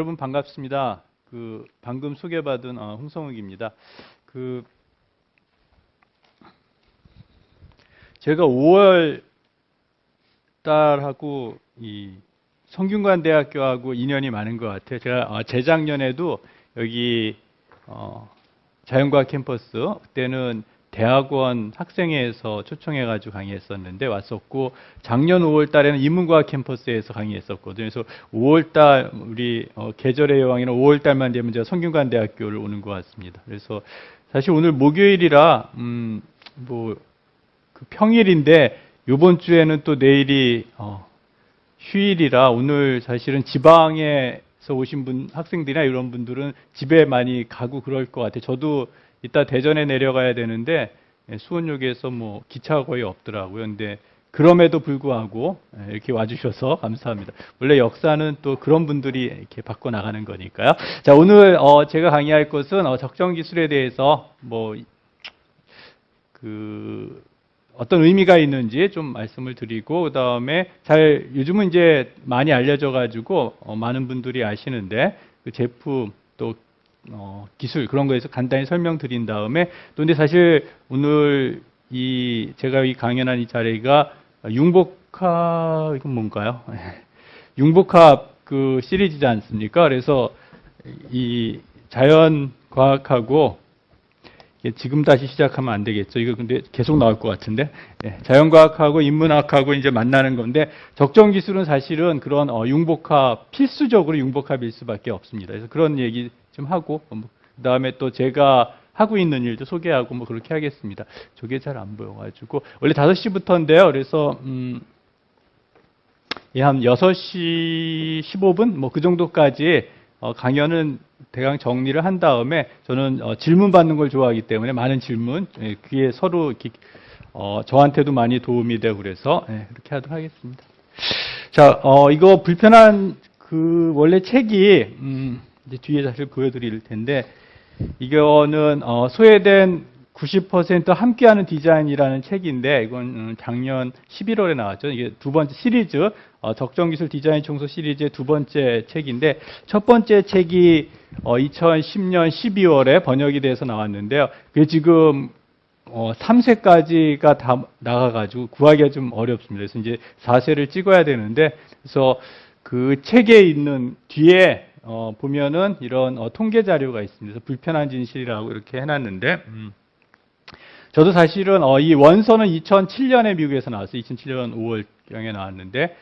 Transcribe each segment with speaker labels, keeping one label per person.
Speaker 1: 여러분 반갑습니다. 방금 소개받은 홍성욱입니다. 제가 5월 달하고 이 성균관대학교하고 인연이 많은 것 같아요. 제가 재작년에도 여기 자연과학 캠퍼스, 그때는 대학원 학생회에서 초청해가지고 강의했었는데 왔었고, 작년 5월 달에는 인문과학 캠퍼스에서 강의했었거든요. 그래서 5월 달, 우리 계절의 여왕이나 5월 달만 되면 제가 성균관대학교를 오는 것 같습니다. 그래서 사실 오늘 목요일이라, 평일인데, 요번 주에는 또 내일이 휴일이라 오늘 사실은 지방에서 오신 학생들이나 이런 분들은 집에 많이 가고 그럴 것 같아요. 저도 이따 대전에 내려가야 되는데 수원역에서 기차가 거의 없더라고요. 근데 그럼에도 불구하고 이렇게 와주셔서 감사합니다. 원래 역사는 또 그런 분들이 이렇게 바꿔 나가는 거니까요. 자, 오늘 제가 강의할 것은 적정 기술에 대해서 어떤 의미가 있는지 좀 말씀을 드리고, 그 다음에 요즘은 이제 많이 알려져 가지고 많은 분들이 아시는데 그 제품 또 기술 그런 거에서 간단히 설명드린 다음에, 또 근데 사실 오늘 제가 강연한 이 자리가 융복합, 이건 뭔가요? 융복합 시리즈지 않습니까? 그래서 이 자연과학하고 지금 다시 시작하면 안 되겠죠. 이거 근데 계속 나올 것 같은데. 자연과학하고 인문학하고 이제 만나는 건데, 적정 기술은 사실은 그런 융복합, 필수적으로 융복합일 수밖에 없습니다. 그래서 그런 얘기 좀 하고, 그 다음에 또 제가 하고 있는 일도 소개하고 그렇게 하겠습니다. 저게 잘 안 보여가지고. 원래 5시부터인데요. 그래서, 한 6시 15분? 그 정도까지 강연은 대강 정리를 한 다음에, 저는 질문 받는 걸 좋아하기 때문에 많은 질문, 그게 서로 저한테도 많이 도움이 되고 그래서 그렇게 하도록 하겠습니다. 자, 이거 불편한 원래 책이 이제 뒤에 사실 보여드릴 텐데, 이거는 소외된 90% 함께하는 디자인이라는 책인데, 이건 작년 11월에 나왔죠. 이게 두 번째 시리즈, 적정기술 디자인 청소 시리즈의 두 번째 책인데, 첫 번째 책이 2010년 12월에 번역이 돼서 나왔는데요. 그게 지금 3쇄까지가 다 나가가지고 구하기가 좀 어렵습니다. 그래서 이제 4쇄를 찍어야 되는데, 그래서 그 책에 있는 뒤에 보면은 이런 통계 자료가 있습니다. 그래서 불편한 진실이라고 이렇게 해놨는데, 저도 사실은 이 원서는 2007년에 미국에서 나왔어요. 2007년 5월경에 나왔는데,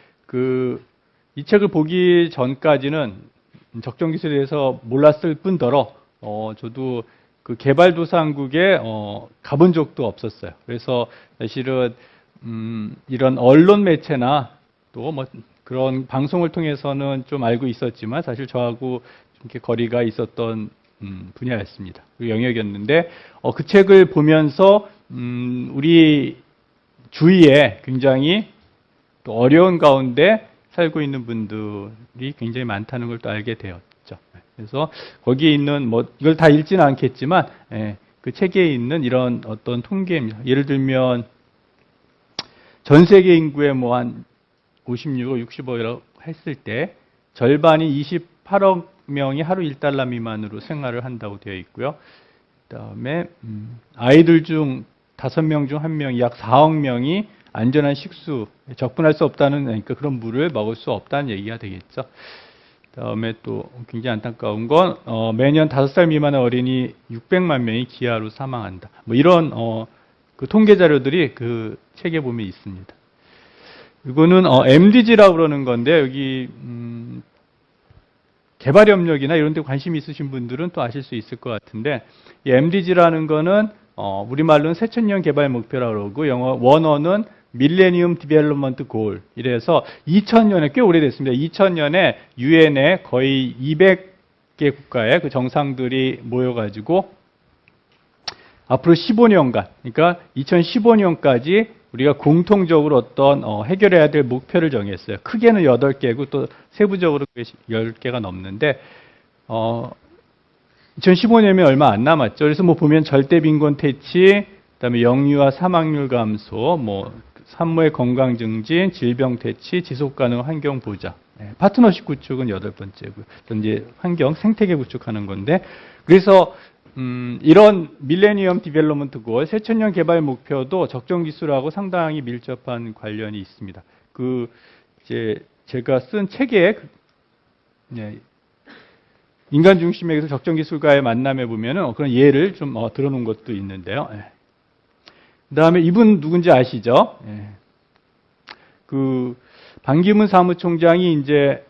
Speaker 1: 이 책을 보기 전까지는 적정 기술에 대해서 몰랐을 뿐더러 저도 개발도상국에 가본 적도 없었어요. 그래서 사실은 이런 언론 매체나 또 그런 방송을 통해서는 좀 알고 있었지만, 사실 저하고 좀 이렇게 거리가 있었던 분야였습니다. 그 영역이었는데, 그 책을 보면서 우리 주위에 굉장히 또 어려운 가운데 살고 있는 분들이 굉장히 많다는 걸 또 알게 되었죠. 그래서 거기에 있는 이걸 다 읽지는 않겠지만, 그 책에 있는 이런 어떤 통계입니다. 예를 들면 전 세계 인구의 한 56억, 60억이라고 했을 때 절반이 28억 명이 하루 1달러 미만으로 생활을 한다고 되어 있고요. 그다음에 아이들 중 5명 중 1명이 약 4억 명이 안전한 식수, 접근할 수 없다는, 그러니까 그런 물을 먹을 수 없다는 얘기가 되겠죠. 그다음에 또 굉장히 안타까운 건 매년 5살 미만의 어린이 600만 명이 기아로 사망한다. 이런 그 통계 자료들이 그 책에 보면 있습니다. 이거는 MDG라고 그러는 건데, 여기 개발협력이나 이런 데 관심 있으신 분들은 또 아실 수 있을 것 같은데, 이 MDG라는 거는 우리말로는 새천년 개발 목표라고 그러고, 원어는 밀레니엄 디벨롭먼트 골. 이래서 2000년에 꽤 오래됐습니다. 2000년에 유엔에 거의 200개 국가의 그 정상들이 모여가지고 앞으로 15년간, 그러니까 2015년까지 우리가 공통적으로 어떤 해결해야 될 목표를 정했어요. 크게는 8개고 또 세부적으로 10개가 넘는데, 2015년이면 얼마 안 남았죠. 그래서 보면 절대 빈곤 퇴치, 그다음에 영유아 사망률 감소, 산모의 건강 증진, 질병 퇴치, 지속 가능 환경 보장. 파트너십 구축은 8번째고요. 이제 환경, 생태계 구축하는 건데, 그래서 이런 밀레니엄 디벨롭먼트 골, 새천년 개발 목표도 적정 기술하고 상당히 밀접한 관련이 있습니다. 이제 제가 쓴 책에 인간 중심에서 적정 기술과의 만남에 보면은 그런 예를 좀 들어놓은 것도 있는데요. 그다음에 이분 누군지 아시죠? 반기문 사무총장이 이제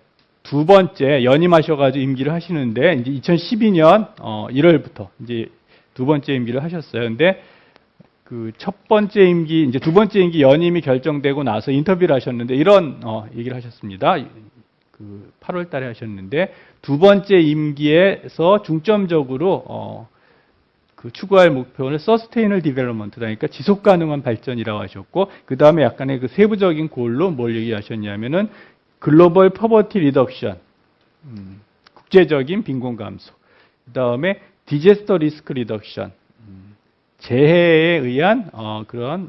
Speaker 1: 두 번째 연임하셔가지고 임기를 하시는데, 이제 2012년 1월부터 이제 두 번째 임기를 하셨어요. 근데 첫 번째 임기, 이제 두 번째 임기 연임이 결정되고 나서 인터뷰를 하셨는데 이런 얘기를 하셨습니다. 8월 달에 하셨는데, 두 번째 임기에서 중점적으로 추구할 목표는 서스테이너블 디벨롭먼트다. 그러니까 지속 가능한 발전이라고 하셨고, 그 다음에 약간의 세부적인 골로 뭘 얘기하셨냐면은 글로벌 퍼버티 리덕션, 국제적인 빈곤 감소, 그 다음에 디제스터 리스크 리덕션, 재해에 의한 그런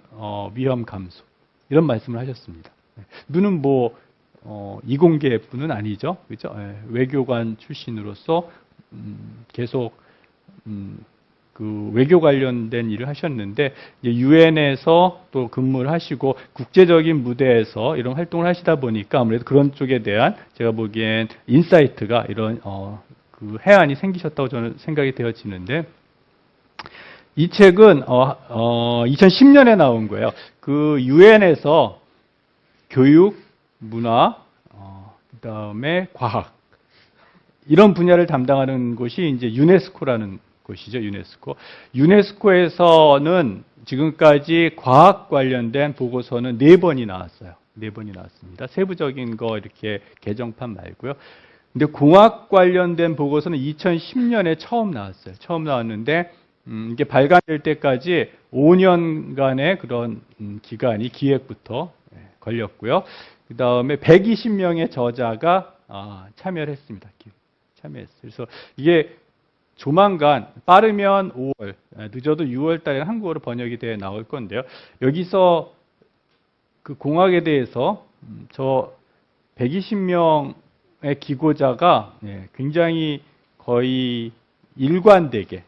Speaker 1: 위험 감소, 이런 말씀을 하셨습니다. 누는 이공계 분은 아니죠, 그렇죠? 외교관 출신으로서 계속 외교 관련된 일을 하셨는데, 유엔에서 또 근무를 하시고 국제적인 무대에서 이런 활동을 하시다 보니까 아무래도 그런 쪽에 대한 제가 보기엔 인사이트가 이런 해안이 생기셨다고 저는 생각이 되어지는데, 이 책은 2010년에 나온 거예요. 유엔에서 교육, 문화, 그다음에 과학, 이런 분야를 담당하는 곳이 이제 유네스코라는 곳이죠. 유네스코에서는 지금까지 과학 관련된 보고서는 4번이 나왔어요. 4번이 나왔습니다. 세부적인 거 이렇게 개정판 말고요. 근데 공학 관련된 보고서는 2010년에 처음 나왔어요. 처음 나왔는데 이게 발간될 때까지 5년간의 그런 기간이 기획부터 걸렸고요. 그 다음에 120명의 저자가 참여를 했습니다. 참여했어요. 그래서 이게 조만간, 빠르면 5월, 늦어도 6월 달에 한국어로 번역이 돼 나올 건데요. 여기서 공학에 대해서 저 120명의 기고자가 굉장히 거의 일관되게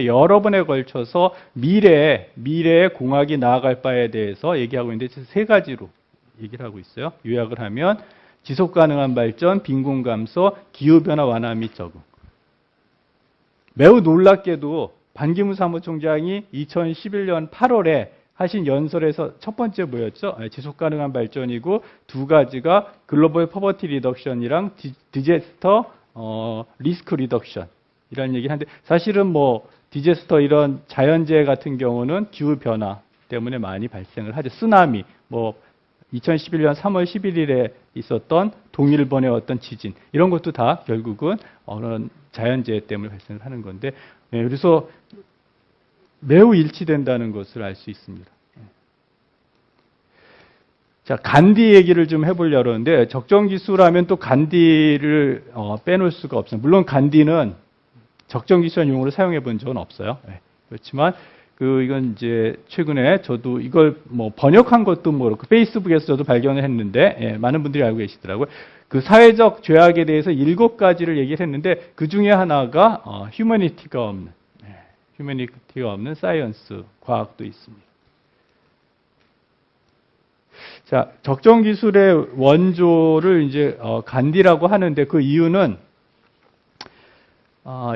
Speaker 1: 여러 번에 걸쳐서 미래의 공학이 나아갈 바에 대해서 얘기하고 있는데, 3가지로 얘기를 하고 있어요. 요약을 하면 지속 가능한 발전, 빈곤 감소, 기후 변화 완화 및 적응. 매우 놀랍게도 반기문 사무총장이 2011년 8월에 하신 연설에서 첫 번째 뭐였죠? 지속 가능한 발전이고, 2가지가 글로벌 퍼버티 리덕션이랑 디제스터 리스크 리덕션, 이런 얘기를 하는데, 사실은 디제스터 이런 자연재해 같은 경우는 기후 변화 때문에 많이 발생을 하죠. 쓰나미, 2011년 3월 11일에 있었던 동일본의 어떤 지진, 이런 것도 다 결국은 어느 자연재해 때문에 발생을 하는 건데, 그래서 매우 일치된다는 것을 알 수 있습니다. 자, 간디 얘기를 좀 해보려고 하는데, 적정 기술하면 또 간디를 빼놓을 수가 없어요. 물론 간디는 적정 기술 용어를 사용해 본 적은 없어요. 그렇지만 이건 이제 최근에 저도 이걸 번역한 것도 모르고 페이스북에서 저도 발견을 했는데, 많은 분들이 알고 계시더라고요. 사회적 죄악에 대해서 7가지를 얘기를 했는데, 그 중에 하나가 휴머니티가 없는 사이언스, 과학도 있습니다. 자, 적정 기술의 원조를 이제 간디라고 하는데, 그 이유는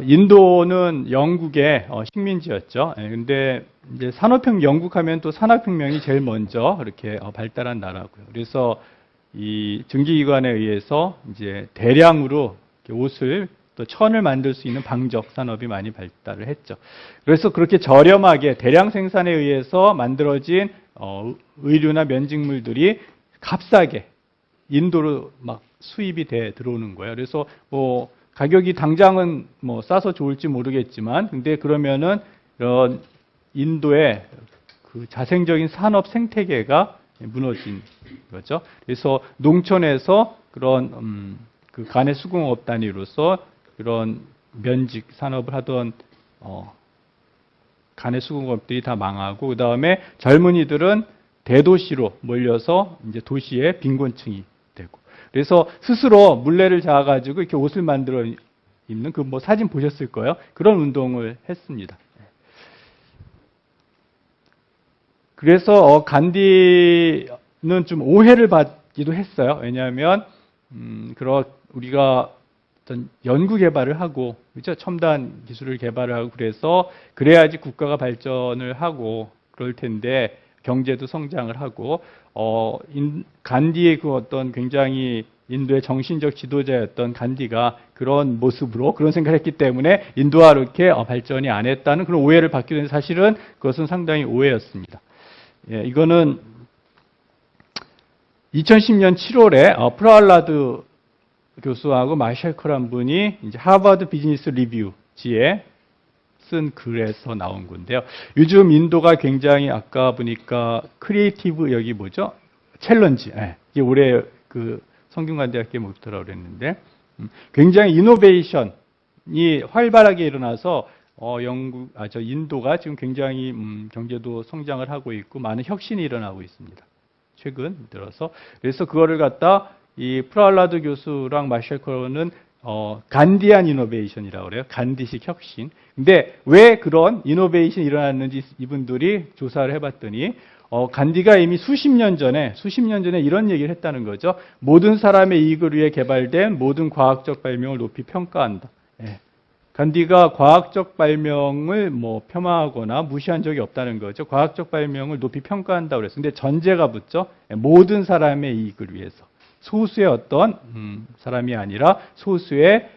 Speaker 1: 인도는 영국의 식민지였죠. 근데 이제 영국하면 또 산업혁명이 제일 먼저 이렇게 발달한 나라고요. 그래서 이 증기기관에 의해서 이제 대량으로 옷을 또 천을 만들 수 있는 방적 산업이 많이 발달을 했죠. 그래서 그렇게 저렴하게 대량 생산에 의해서 만들어진 의류나 면직물들이 값싸게 인도로 막 수입이 들어오는 거예요. 그래서 가격이 당장은 싸서 좋을지 모르겠지만, 근데 그러면은 이런 인도의 자생적인 산업 생태계가 무너진 거죠. 그래서 농촌에서 그런 간의 수공업 단위로서 그런 면직 산업을 하던 간의 수공업들이 다 망하고, 그 다음에 젊은이들은 대도시로 몰려서 이제 도시의 빈곤층이 되고, 그래서 스스로 물레를 잡아가지고 이렇게 옷을 만들어 입는 그 뭐 사진 보셨을 거예요. 그런 운동을 했습니다. 그래서 간디는 좀 오해를 받기도 했어요. 왜냐하면 우리가 어떤 연구 개발을 하고, 그렇죠? 첨단 기술을 개발을 하고, 그래야지 국가가 발전을 하고 그럴 텐데, 경제도 성장을 하고, 간디의 그 어떤 굉장히 인도의 정신적 지도자였던 간디가 그런 모습으로 그런 생각을 했기 때문에 인도가 이렇게 발전이 안 했다는 그런 오해를 받기도 했는데, 사실은 그것은 상당히 오해였습니다. 예, 이거는 2010년 7월에 프라할라드 교수하고 마샬커란 분이 이제 하버드 비즈니스 리뷰지에 쓴 글에서 나온 건데요. 요즘 인도가 굉장히 아까 보니까 크리에이티브 여기 뭐죠? 챌린지. 예, 이게 올해 그 성균관대학교에 묻더라고 그랬는데 굉장히 이노베이션이 활발하게 일어나서 인도가 지금 굉장히 경제도 성장을 하고 있고 많은 혁신이 일어나고 있습니다. 최근 들어서. 그래서 그거를 갖다 이 프라할라드 교수랑 마샬커는 간디안 이노베이션이라고 그래요. 간디식 혁신. 근데 왜 그런 이노베이션이 일어났는지 이분들이 조사를 해봤더니 간디가 이미 수십 년 전에 이런 얘기를 했다는 거죠. 모든 사람의 이익을 위해 개발된 모든 과학적 발명을 높이 평가한다. 예. 간디가 과학적 발명을 폄하하거나 무시한 적이 없다는 거죠. 과학적 발명을 높이 평가한다고 그랬어요. 근데 전제가 붙죠. 모든 사람의 이익을 위해서. 소수의 어떤 사람이 아니라 소수의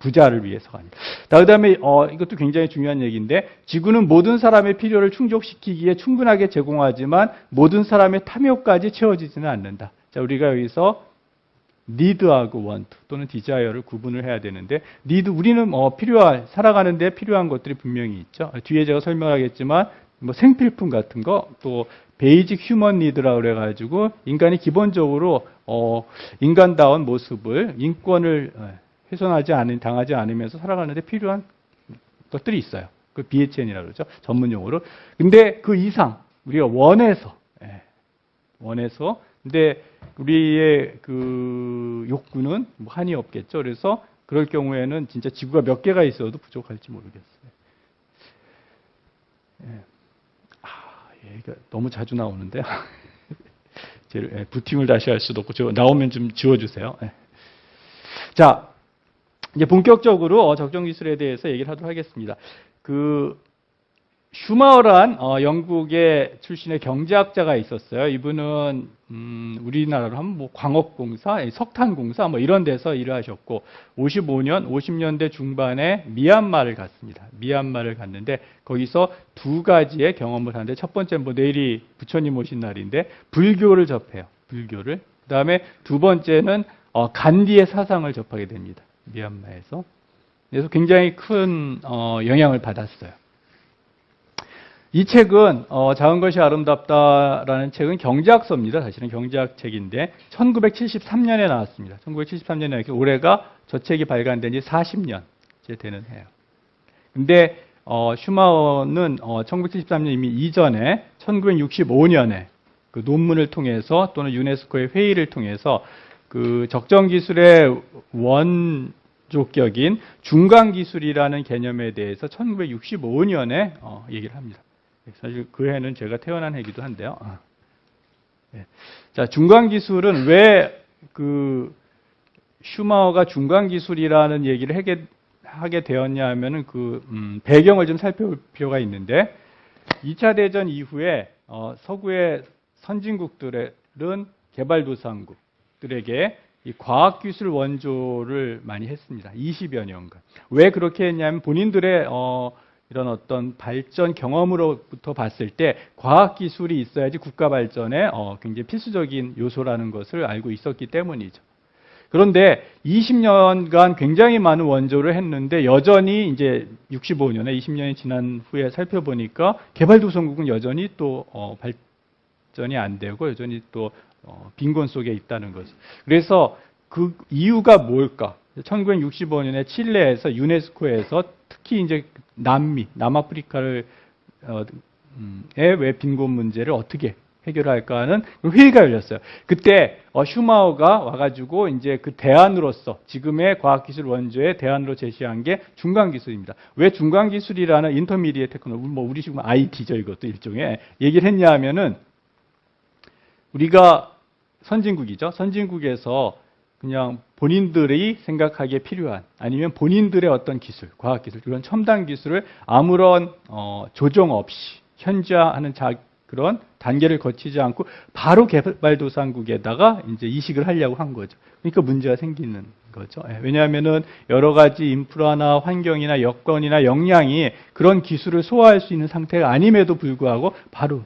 Speaker 1: 부자를 위해서가 아니다. 그다음에 이것도 굉장히 중요한 얘기인데, 지구는 모든 사람의 필요를 충족시키기에 충분하게 제공하지만 모든 사람의 탐욕까지 채워지지는 않는다. 자, 우리가 여기서 need하고 want 또는 desire를 구분을 해야 되는데, 우리는 살아가는데 필요한 것들이 분명히 있죠. 뒤에 제가 설명하겠지만 생필품 같은 거, 또 베이직 휴먼 니드라고 그래가지고 인간이 기본적으로 인간다운 모습을, 인권을 당하지 않으면서 살아가는데 필요한 것들이 있어요. 그 BHN이라고 그러죠. 전문 용어로. 근데 그 이상 우리가 원해서 근데 우리의 그 욕구는 한이 없겠죠. 그래서 그럴 경우에는 진짜 지구가 몇 개가 있어도 부족할지 모르겠어요. 얘가 너무 자주 나오는데요. 부팅을 다시 할 수도 없고, 나오면 좀 지워주세요. 자, 이제 본격적으로 적정 기술에 대해서 얘기를 하도록 하겠습니다. 슈마어란 영국의 출신의 경제학자가 있었어요. 이분은 우리나라로 하면 광업공사, 석탄공사 이런 데서 일을 하셨고 50년대 중반에 미얀마를 갔습니다. 미얀마를 갔는데 거기서 두 가지의 경험을 하는데, 첫 번째 내일이 부처님 오신 날인데 불교를 접해요. 불교를. 그다음에 두 번째는 간디의 사상을 접하게 됩니다. 미얀마에서. 그래서 굉장히 큰 영향을 받았어요. 이 책은 작은 것이 아름답다라는 책은 경제학서입니다. 사실은 경제학 책인데 1973년에 나왔습니다. 1973년에 올해가 저 책이 발간된 지 40년째 되는 해요. 근데 슈마어는 1973년 이미 이전에 1965년에 그 논문을 통해서 또는 유네스코의 회의를 통해서 그 적정 기술의 원조격인 중간 기술이라는 개념에 대해서 1965년에 얘기를 합니다. 사실 그 해는 제가 태어난 해이기도 한데요. 자, 중간 기술은 왜 그 슈마어가 중간 기술이라는 얘기를 하게 되었냐 하면은 배경을 좀 살펴볼 필요가 있는데, 2차 대전 이후에 서구의 선진국들은 개발도상국들에게 이 과학기술 원조를 많이 했습니다. 20여 년간. 왜 그렇게 했냐면 본인들의 이런 어떤 발전 경험으로부터 봤을 때 과학기술이 있어야지 국가 발전에 굉장히 필수적인 요소라는 것을 알고 있었기 때문이죠. 그런데 20년간 굉장히 많은 원조를 했는데 여전히 이제 65년에 20년이 지난 후에 살펴보니까 개발도상국은 여전히 또 발전이 안 되고 여전히 또 빈곤 속에 있다는 거죠. 그래서 그 이유가 뭘까? 1965년에 칠레에서 유네스코에서 특히 이제 남아프리카를 왜 빈곤 문제를 어떻게 해결할까 하는 회의가 열렸어요. 그때 슈마우가 와가지고 이제 그 대안으로서 지금의 과학기술 원조의 대안으로 제시한 게 중간기술입니다. 왜 중간기술이라는 인터미디에 테크놀로지, 뭐 우리 지금 IT죠, 이것도 일종의 얘기를 했냐 하면은 우리가 선진국이죠. 선진국에서 그냥 본인들이 생각하기에 필요한 아니면 본인들의 어떤 기술, 과학기술, 그런 첨단 기술을 아무런 조정 없이 현지화하는 그런 단계를 거치지 않고 바로 개발도상국에다가 이제 이식을 하려고 한 거죠. 그러니까 문제가 생기는 거죠. 왜냐하면은 여러 가지 인프라나 환경이나 여건이나 역량이 그런 기술을 소화할 수 있는 상태가 아님에도 불구하고 바로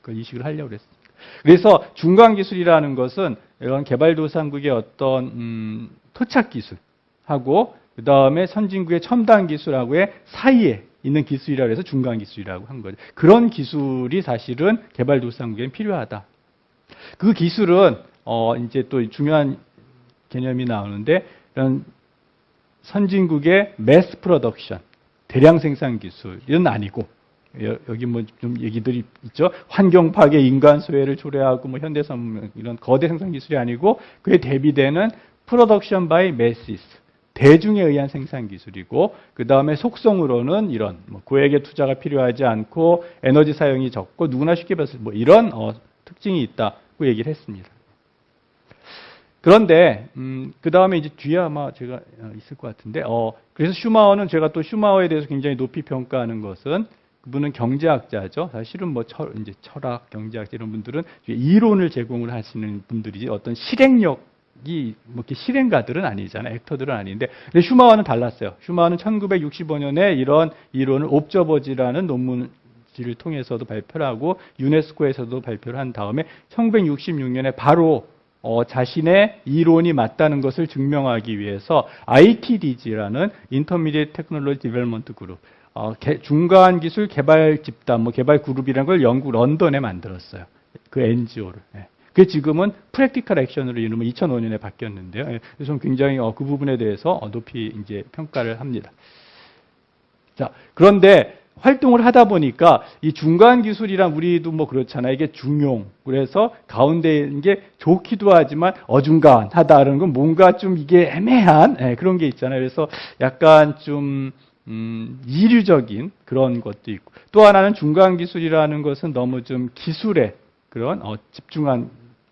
Speaker 1: 그 이식을 하려고 그랬습니다. 그래서 중간 기술이라는 것은 이런 개발도상국의 어떤 토착 기술하고 그 다음에 선진국의 첨단 기술하고의 사이에 있는 기술이라고 해서 중간 기술이라고 한 거죠. 그런 기술이 사실은 개발도상국에는 필요하다. 그 기술은 이제 또 중요한 개념이 나오는데 이런 선진국의 매스 프로덕션, 대량 생산 기술은 아니고 여기 뭐 좀 얘기들이 있죠. 환경 파괴, 인간 소외를 초래하고 뭐 현대산 이런 거대 생산 기술이 아니고 그에 대비되는 프로덕션 바이 매시스, 대중에 의한 생산 기술이고 그 다음에 속성으로는 이런 뭐 고액의 투자가 필요하지 않고 에너지 사용이 적고 누구나 쉽게 봤을 때 뭐 이런 특징이 있다고 얘기를 했습니다. 그런데 그 다음에 이제 뒤에 아마 제가 있을 것 같은데 그래서 슈마어는 제가 또 슈마어에 대해서 굉장히 높이 평가하는 것은 그분은 경제학자죠. 사실은 뭐 이제 철학, 경제학자 이런 분들은 이론을 제공을 하시는 분들이지 어떤 실행력이 뭐 이렇게 실행가들은 아니잖아요. 액터들은 아닌데. 근데 슈마어는 달랐어요. 슈마어는 1965년에 이런 이론을 옵저버지라는 논문을 통해서도 발표를 하고 유네스코에서도 발표를 한 다음에 1966년에 바로 자신의 이론이 맞다는 것을 증명하기 위해서 ITDG라는 Intermediate Technology Development Group, 중간 기술 개발 집단, 뭐 개발 그룹이라는 걸 영국 런던에 만들었어요. 그 NGO를. 그게 지금은 프랙티컬 액션으로 이름은 2005년에 바뀌었는데요. 그래서 저는 굉장히 그 부분에 대해서 높이 이제 평가를 합니다. 자, 그런데 활동을 하다 보니까 이 중간 기술이란 우리도 뭐 그렇잖아요. 이게 중용. 그래서 가운데 있는 게 좋기도 하지만 어중간하다는 건 뭔가 좀 이게 애매한 그런 게 있잖아요. 그래서 약간 좀 이류적인 그런 것도 있고 또 하나는 중간 기술이라는 것은 너무 좀 기술에 그런 집중한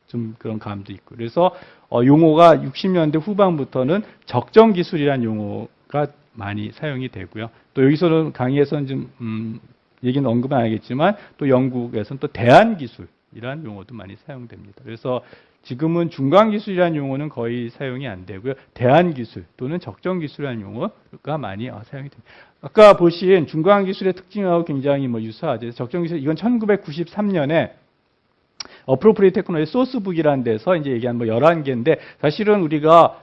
Speaker 1: 좀 그런 감도 있고 그래서 용어가 60년대 후반부터는 적정 기술이라는 용어가 많이 사용이 되고요. 또 여기서는 강의에서는 좀 얘기는 언급은 안 하겠지만 또 영국에서는 또 대안 기술이라는 용어도 많이 사용됩니다. 그래서 지금은 중간 기술이라는 용어는 거의 사용이 안 되고요. 대안 기술 또는 적정 기술이라는 용어가 많이 사용이 됩니다. 아까 보신 중간 기술의 특징하고 굉장히 뭐 유사하죠. 적정 기술 이건 1993년에 어프로프리에이트 테크놀로지 소스북이라는 데서 이제 얘기한 뭐 11개인데 사실은 우리가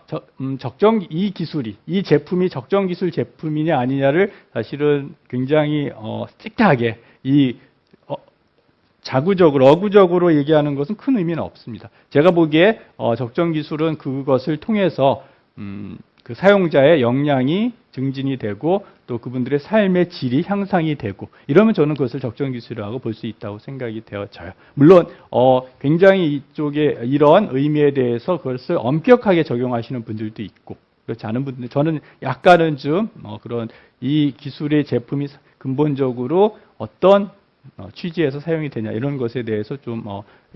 Speaker 1: 이 기술이 이 제품이 적정 기술 제품이냐 아니냐를 사실은 굉장히 스트릭트하게 자구적으로 어구적으로 얘기하는 것은 큰 의미는 없습니다. 제가 보기에 적정 기술은 그것을 통해서 그 사용자의 역량이 증진이 되고 또 그분들의 삶의 질이 향상이 되고 이러면 저는 그것을 적정 기술이라고 볼 수 있다고 생각이 되어져요. 물론 굉장히 이쪽에 이런 의미에 대해서 그것을 엄격하게 적용하시는 분들도 있고 그렇지 않은 분들 저는 약간은 좀 그런 이 기술의 제품이 근본적으로 어떤 취지에서 사용이 되냐 이런 것에 대해서 좀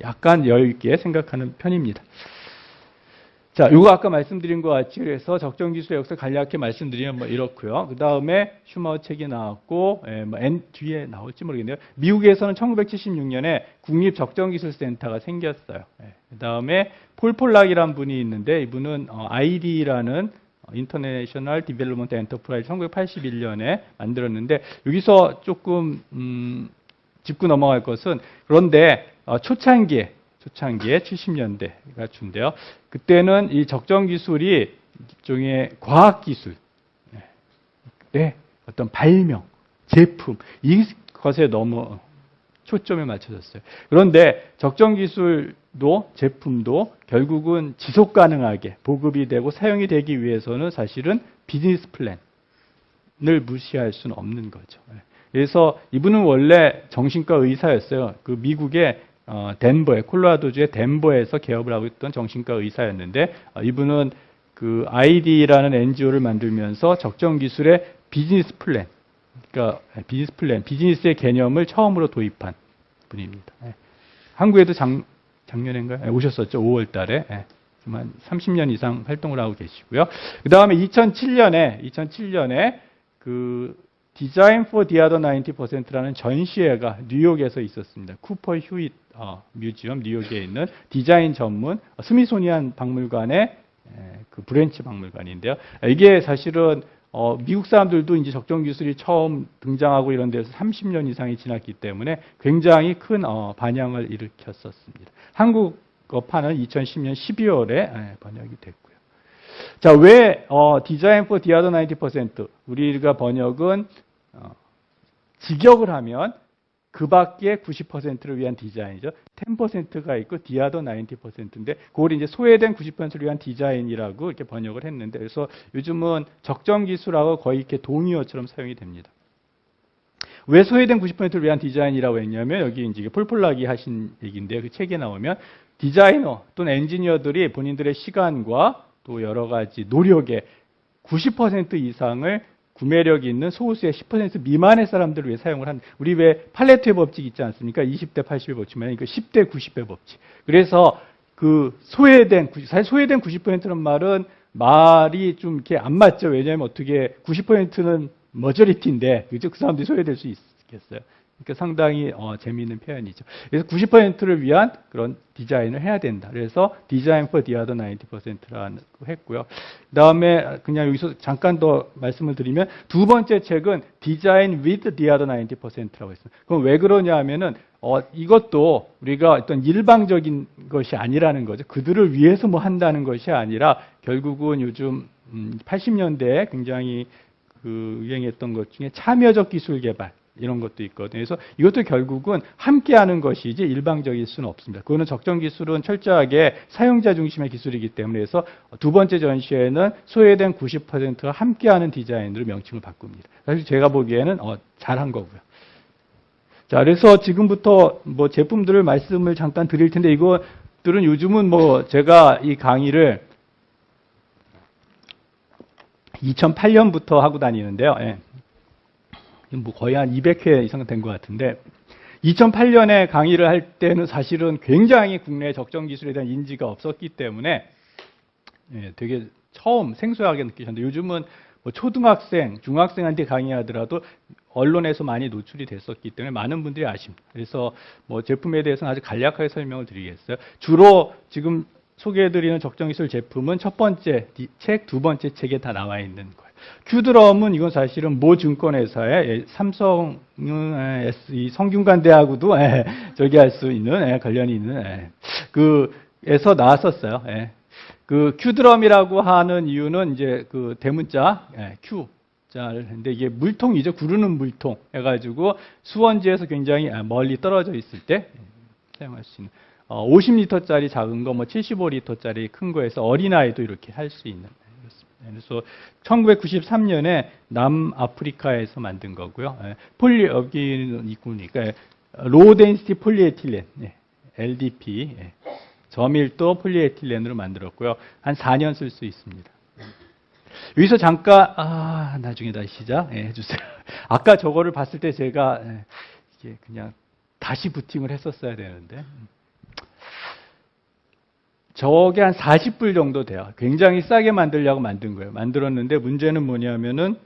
Speaker 1: 약간 여유 있게 생각하는 편입니다. 자, 이거 아까 말씀드린 것 같이 그래서 적정 기술의 역사 간략하게 말씀드리면 뭐 이렇고요. 그 다음에 슈마우 책이 나왔고, 뒤에 나올지 모르겠네요. 미국에서는 1976년에 국립 적정기술센터가 생겼어요. 그 다음에 폴 폴락이라는 분이 있는데 이분은 ID라는 인터내셔널 디벨롭먼트 엔터프라이즈 1981년에 만들었는데 여기서 조금 짚고 넘어갈 것은 그런데 초창기에 70년대가 준대요. 그때는 이 적정 기술이 일종의 과학 기술, 어떤 발명, 제품 이것에 너무 초점을 맞춰졌어요. 그런데 적정 기술도 제품도 결국은 지속 가능하게 보급이 되고 사용이 되기 위해서는 사실은 비즈니스 플랜을 무시할 수는 없는 거죠. 그래서 이분은 원래 정신과 의사였어요. 그 미국의 덴버에, 콜로라도주의 덴버에서 개업을 하고 있던 정신과 의사였는데, 이분은 그 ID라는 NGO를 만들면서 적정 기술의 비즈니스 플랜, 그러니까 비즈니스의 개념을 처음으로 도입한 분입니다. 한국에도 작년인가요? 오셨었죠. 5월 달에. 좀 한 30년 이상 활동을 하고 계시고요. 그 다음에 2007년에 그 Design for the Other 90%라는 전시회가 뉴욕에서 있었습니다. 쿠퍼 휴잇 뮤지엄, 뉴욕에 있는 디자인 전문 스미소니안 박물관의 그 브랜치 박물관인데요. 이게 사실은 미국 사람들도 이제 적정 기술이 처음 등장하고 이런 데서 30년 이상이 지났기 때문에 굉장히 큰 반향을 일으켰었습니다. 한국어판은 2010년 12월에 번역이 됐고요. 자, 왜 Design for the Other 90%? 우리가 번역은 직역을 하면 그 밖에 90%를 위한 디자인이죠. 10%가 있고 the other 90%인데 그걸 이제 소외된 90%를 위한 디자인이라고 이렇게 번역을 했는데, 그래서 요즘은 적정 기술하고 거의 이렇게 동의어처럼 사용이 됩니다. 왜 소외된 90%를 위한 디자인이라고 했냐면, 여기 이제 폴폴락이 하신 얘기인데요. 그 책에 나오면 디자이너 또는 엔지니어들이 본인들의 시간과 또 여러 가지 노력의 90% 이상을 구매력이 있는 소수의 10% 미만의 사람들을 위해 사용을 한, 우리 왜 팔레트의 법칙 있지 않습니까? 20대 80의 법칙만, 그 10대 90의 법칙. 그래서 그 사실 소외된 90%는 말은 말이 좀 이렇게 안 맞죠. 왜냐하면 어떻게 90%는 머저리티인데, 그 사람들이 소외될 수 있겠어요. 그러니까 상당히 재미있는 표현이죠. 그래서 90%를 위한 그런 디자인을 해야 된다. 그래서 Design for the other 90%라고 했고요. 그 다음에 그냥 여기서 잠깐 더 말씀을 드리면, 두 번째 책은 Design with the other 90%라고 했습니다. 그럼 왜 그러냐 하면은 이것도 우리가 어떤 일방적인 것이 아니라는 거죠. 그들을 위해서 뭐 한다는 것이 아니라 결국은 요즘 80년대에 굉장히 그 유행했던 것 중에 참여적 기술 개발, 이런 것도 있거든요. 그래서 이것도 결국은 함께하는 것이지 일방적일 수는 없습니다. 그거는 적정 기술은 철저하게 사용자 중심의 기술이기 때문에, 해서 두 번째 전시회는 소외된 90%가 함께하는 디자인으로 명칭을 바꿉니다. 사실 제가 보기에는 잘한 거고요. 자, 그래서 지금부터 뭐 제품들을 말씀을 잠깐 드릴 텐데, 이것들은 요즘은 뭐 제가 이 강의를 2008년부터 하고 다니는데요. 뭐 거의 한 200회 이상 된 것 같은데, 2008년에 강의를 할 때는 사실은 굉장히 국내 적정 기술에 대한 인지가 없었기 때문에 되게 처음 생소하게 느끼셨는데, 요즘은 뭐 초등학생, 중학생한테 강의하더라도 언론에서 많이 노출이 됐었기 때문에 많은 분들이 아십니다. 그래서 뭐 제품에 대해서는 아주 간략하게 설명을 드리겠어요. 주로 지금 소개해드리는 적정 기술 제품은 첫 번째 책, 두 번째 책에 다 나와 있는 거예요. 큐드럼은 이건 사실은 모 증권회사의 삼성 성균관대하고도 저기 할 수 있는 관련이 있는 그에서 나왔었어요. 그 큐드럼이라고 하는 이유는 이제 그 대문자 큐 자를 했는데, 이게 물통이죠. 구르는 물통 해가지고 수원지에서 굉장히 멀리 떨어져 있을 때 사용할 수 있는 50리터짜리 작은 거, 뭐 75리터짜리 큰 거에서 어린아이도 이렇게 할 수 있는. 그래서 1993년에 남아프리카에서 만든 거고요. 여기는 있으니까 로우 덴시티 폴리에틸렌, LDP, 저밀도 폴리에틸렌으로 만들었고요. 한 4년 쓸 수 있습니다. 여기서 잠깐 나중에 다시 시작해 주세요. 아까 저거를 봤을 때 제가 이게 그냥 다시 부팅을 했었어야 되는데, 저게 한 40불 정도 돼요. 굉장히 싸게 만들려고 만든 거예요. 만들었는데 문제는 뭐냐면은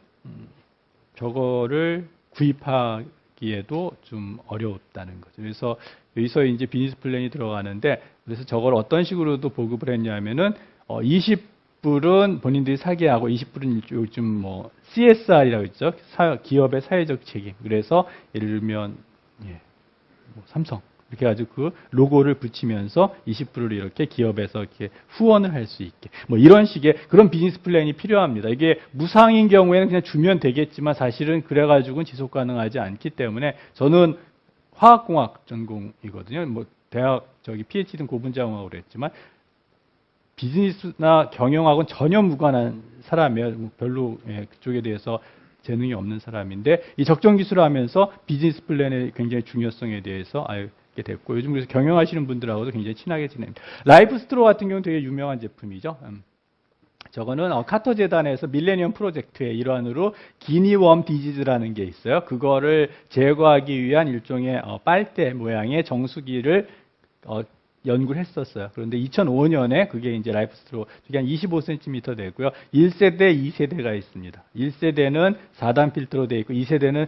Speaker 1: 저거를 구입하기에도 좀 어려웠다는 거죠. 그래서 여기서 이제 비즈니스 플랜이 들어가는데, 그래서 저걸 어떤 식으로도 보급을 했냐면은 20불은 본인들이 사게 하고 20불은 요즘 뭐 CSR이라고 있죠. 기업의 사회적 책임. 그래서 예를 들면 뭐 삼성 이렇게 아주 그 로고를 붙이면서 20불을 이렇게 기업에서 이렇게 후원을 할 수 있게, 뭐 이런 식의 그런 비즈니스 플랜이 필요합니다. 이게 무상인 경우에는 그냥 주면 되겠지만, 사실은 그래가지고는 지속 가능하지 않기 때문에, 저는 화학공학 전공이거든요. 뭐 대학 PhD는 고분자공학으로 했지만 비즈니스나 경영하고는 전혀 무관한 사람이에요. 별로 그쪽에 대해서 재능이 없는 사람인데 이 적정 기술을 하면서 비즈니스 플랜의 굉장히 중요성에 대해서 알게 됐고 요즘 그래서 경영하시는 분들하고도 굉장히 친하게 지냅니다. 라이프 스트로 같은 경우는 되게 유명한 제품이죠. 저거는 카터 재단에서 밀레니엄 프로젝트의 일환으로 기니웜 디지즈라는 게 있어요. 그거를 제거하기 위한 일종의 빨대 모양의 정수기를 연구를 했었어요. 그런데 2005년에 그게 이제 라이프 스트로 그게 한 25cm 되고요. 1세대, 2세대가 있습니다. 1세대는 4단 필터로 되어 있고 2세대는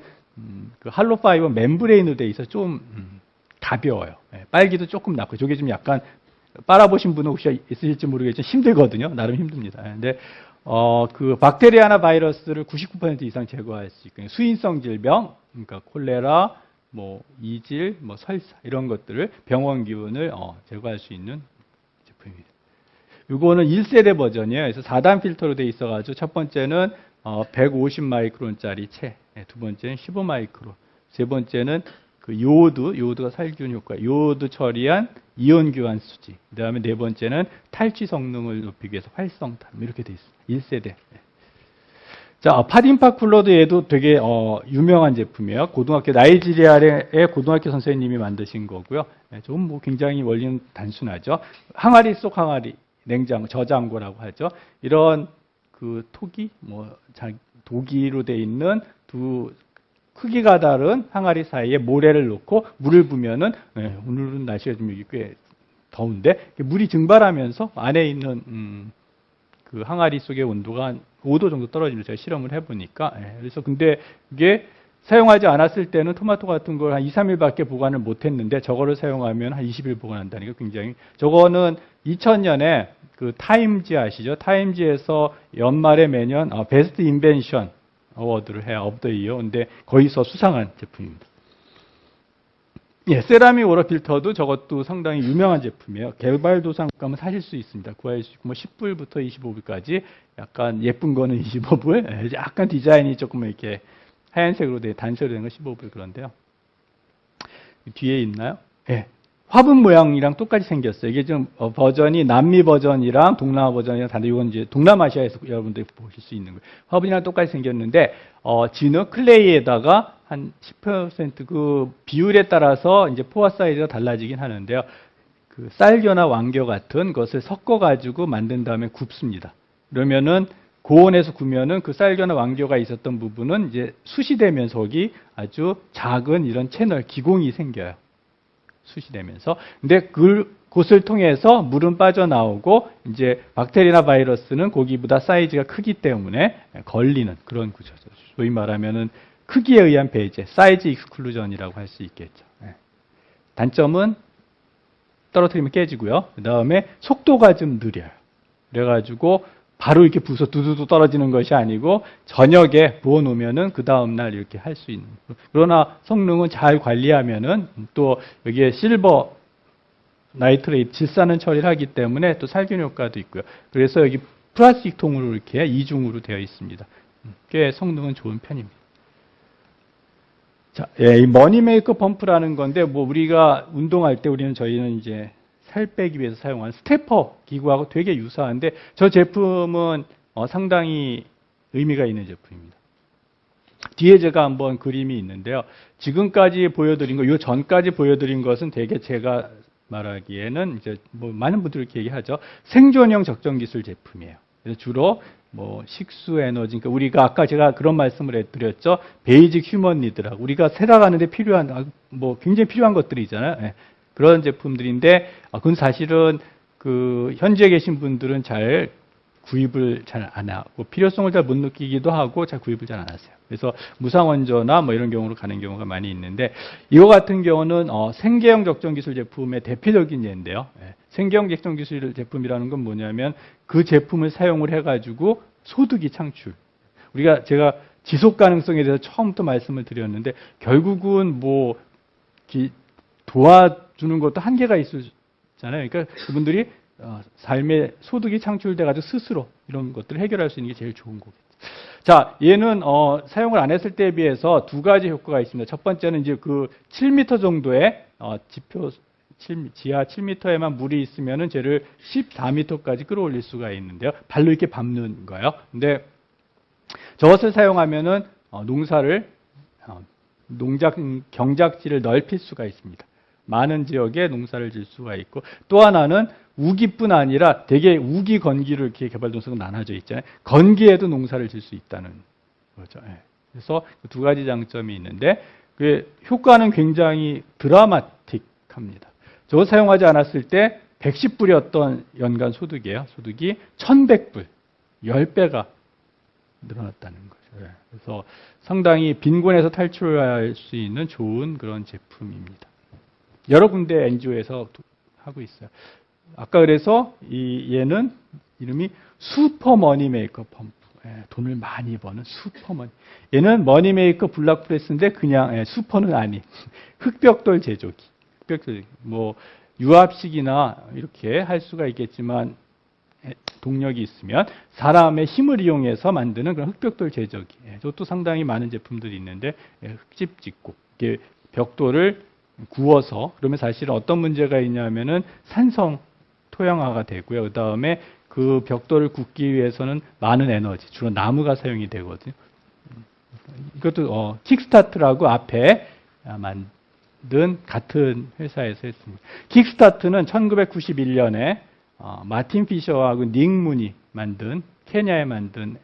Speaker 1: 그 할로 파이버 멤브레인으로 되어 있어 좀 가벼워요. 빨기도 조금 낮고 저게 좀 약간 빨아보신 분은 혹시 있으실지 모르겠지만 힘들거든요. 나름 힘듭니다. 근데 그 박테리아나 바이러스를 99% 이상 제거할 수 있고 수인성 질병, 그러니까 콜레라, 뭐 이질, 뭐 설사 이런 것들을 병원 기운을 제거할 수 있는 제품입니다. 이거는 1세대 버전이에요. 그래서 4단 필터로 되어 있어가지고 첫 번째는 150 마이크론짜리 체, 두 번째는 15 마이크론, 세 번째는 그 요오드가 살균 효과, 요오드 처리한 이온 교환 수지. 그다음에 네 번째는 탈취 성능을 높이기 위해서 활성탄 이렇게 돼 있습니다. 1세대. 자, 파딘파 쿨러도 얘도 되게 유명한 제품이에요. 고등학교 나이지리아의 고등학교 선생님이 만드신 거고요. 좀 뭐 굉장히 원리는 단순하죠. 항아리 속 항아리, 냉장고, 저장고라고 하죠. 이런 그 토기, 도기로 돼 있는 두 크기가 다른 항아리 사이에 모래를 넣고 물을 부면은 오늘은 날씨가 좀 꽤 더운데 물이 증발하면서 안에 있는 그 항아리 속의 온도가 한 5도 정도 떨어지는 제가 실험을 해보니까 그래서 근데 이게 사용하지 않았을 때는 토마토 같은 걸 한 2, 3일밖에 보관을 못했는데 저거를 사용하면 한 20일 보관한다니까 굉장히 저거는 2000년에 그 타임지 아시죠? 타임지에서 연말에 매년 베스트 인벤션 어워드를 해요. 오브 더 이어. 근데 거기서 수상한 제품입니다. 예, 세라믹 워터 필터도 저것도 상당히 유명한 제품이에요. 개발도상가면 사실 수 있습니다. 구할 수 있고, 10불부터 25불까지 약간 예쁜 거는 25불, 약간 디자인이 조금 이렇게 하얀색으로 단색으로 된 거 15불 그런데요. 뒤에 있나요? 예. 화분 모양이랑 똑같이 생겼어요. 이게 좀 버전이 남미 버전이랑 동남아 버전이랑 다른데 이건 이제 동남아시아에서 여러분들이 보실 수 있는 거예요. 화분이랑 똑같이 생겼는데 진흙 클레이에다가 한 10% 그 비율에 따라서 이제 포화 사이즈가 달라지긴 하는데요. 그 쌀겨나 왕겨 같은 것을 섞어 가지고 만든 다음에 굽습니다. 그러면은 고온에서 구면은 그 쌀겨나 왕겨가 있었던 부분은 이제 수시되면서 거기 아주 작은 이런 채널 기공이 생겨요. 수시되면서. 근데 그곳을 통해서 물은 빠져나오고 이제 박테리아나 바이러스는 거기보다 사이즈가 크기 때문에 걸리는 그런 구조죠. 소위 말하면은 크기에 의한 배제, 사이즈 익스클루전이라고 할 수 있겠죠. 단점은 떨어뜨리면 깨지고요. 그 다음에 속도가 좀 느려요. 그래가지고 바로 이렇게 부서 두두두 떨어지는 것이 아니고 저녁에 부어놓으면은 그 다음날 이렇게 할 수 있는. 그러나 성능은 잘 관리하면은 또 여기에 실버 나이트레이트 질산은 처리를 하기 때문에 또 살균 효과도 있고요. 그래서 여기 플라스틱 통으로 이렇게 이중으로 되어 있습니다. 꽤 성능은 좋은 편입니다. 자, 예, 이 머니메이커 펌프라는 건데 뭐 우리가 운동할 때 저희는 이제 살 빼기 위해서 사용하는 스테퍼 기구하고 되게 유사한데 저 제품은 상당히 의미가 있는 제품입니다. 뒤에 제가 한번 그림이 있는데요. 지금까지 보여드린 거, 요 전까지 보여드린 것은 되게 제가 말하기에는 이제 뭐 많은 분들이 이렇게 얘기하죠. 생존형 적정 기술 제품이에요. 그래서 주로 뭐 식수 에너지, 그러니까 우리가 아까 제가 그런 말씀을 드렸죠. 베이직 휴먼 니드라고 우리가 살아가는데 필요한 뭐 굉장히 필요한 것들이 있잖아요. 예. 그런 제품들인데 그건 사실은 그 현지에 계신 분들은 잘 구입을 잘 안 하고 필요성을 잘 못 느끼기도 하고 잘 구입을 잘 안 하세요. 그래서 무상원조나 뭐 이런 경우로 가는 경우가 많이 있는데 이거 같은 경우는 생계형 적정 기술 제품의 대표적인 예인데요. 생계형 적정 기술 제품이라는 건 뭐냐면 그 제품을 사용을 해가지고 소득이 창출. 제가 지속 가능성에 대해서 처음부터 말씀을 드렸는데 결국은 뭐 도와주는 것도 한계가 있잖아요. 그러니까 그분들이 삶의 소득이 창출돼가지고 스스로 이런 것들을 해결할 수 있는 게 제일 좋은 거겠죠. 자, 얘는 사용을 안 했을 때에 비해서 두 가지 효과가 있습니다. 첫 번째는 이제 그 7m 정도의 지하 7m에만 물이 있으면은 쟤를 14m까지 끌어올릴 수가 있는데요. 발로 이렇게 밟는 거예요. 근데 저것을 사용하면은 농사를 경작지를 넓힐 수가 있습니다. 많은 지역에 농사를 질 수가 있고 또 하나는 우기뿐 아니라 대개 우기 건기로 이렇게 개발도상으로 나눠져 있잖아요. 건기에도 농사를 질 수 있다는 거죠. 그래서 두 가지 장점이 있는데 그 효과는 굉장히 드라마틱합니다. 저거 사용하지 않았을 때 110불이었던 연간 소득이에요. 소득이 1100불, 10배가 늘어났다는 거죠. 그래서 상당히 빈곤에서 탈출할 수 있는 좋은 그런 제품입니다. 여러 군데 NGO에서 하고 있어요. 아까 그래서 얘는 이름이 슈퍼 머니메이커 펌프. 돈을 많이 버는 슈퍼머니. 얘는 머니메이커 블락프레스인데 그냥 슈퍼는 아닌 흑벽돌 제조기. 뭐 유압식이나 이렇게 할 수가 있겠지만 동력이 있으면 사람의 힘을 이용해서 만드는 그런 흑벽돌 제조기. 저것도 상당히 많은 제품들이 있는데 흙집 짓고 이게 벽돌을 구워서 그러면 사실은 어떤 문제가 있냐면은 산성 토양화가 되고요. 그 다음에 그 벽돌을 굽기 위해서는 많은 에너지, 주로 나무가 사용이 되거든요. 이것도 킥스타트라고 앞에 만든 같은 회사에서 했습니다. 킥스타트는 1991년에 마틴 피셔하고 닉 문이 만든 케냐에 만든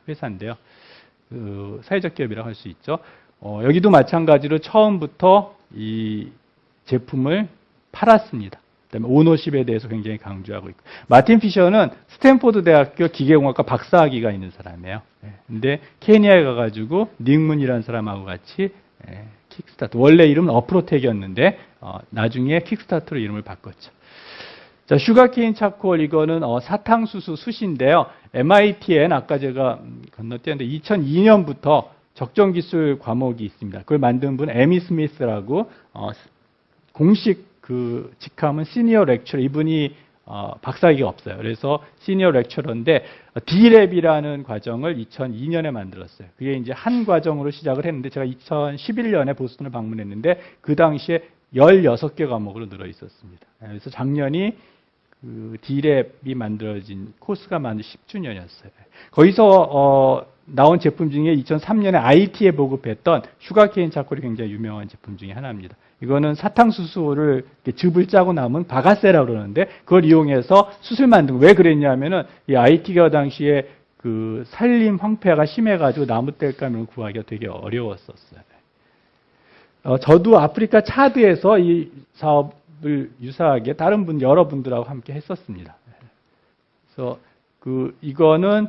Speaker 1: 회사인데요. 그 사회적 기업이라고 할 수 있죠. 여기도 마찬가지로 처음부터 이 제품을 팔았습니다. 그다음에 오너십에 대해서 굉장히 강조하고 있고 마틴 피셔는 스탠포드 대학교 기계공학과 박사학위가 있는 사람이에요. 근데 케냐에 가가지고 닉문이라는 사람하고 같이 킥스타트 원래 이름은 어프로텍이었는데 나중에 킥스타트로 이름을 바꿨죠. 자, 슈가케인 차콜 이거는 사탕수수 숯인데요. MIT엔 아까 제가 건너뛰었는데 2002년부터 적정기술 과목이 있습니다. 그걸 만든 분 에미 스미스라고 공식 그 직함은 시니어 렉처러. 이분이 박사학위가 없어요. 그래서 시니어 렉처러인데 D랩이라는 과정을 2002년에 만들었어요. 그게 이제 한 과정으로 시작을 했는데 제가 2011년에 보스턴을 방문했는데 그 당시에 16개 과목으로 늘어 있었습니다. 그래서 작년이 그 D랩이 만들어진 코스가 만든 10주년이었어요. 거기서 나온 제품 중에 2003년에 IT에 보급했던 슈가케인 차콜이 굉장히 유명한 제품 중에 하나입니다. 이거는 사탕수수를 즙을 짜고 남은 바가세라고 그러는데 그걸 이용해서 숯을 만든 거. 왜 그랬냐면은 이 IT가 당시에 그 산림 황폐화가 심해가지고 나무 뗄감을 구하기가 되게 어려웠었어요. 저도 아프리카 차드에서 이 사업을 유사하게 다른 여러분들하고 함께 했었습니다. 그래서 이거는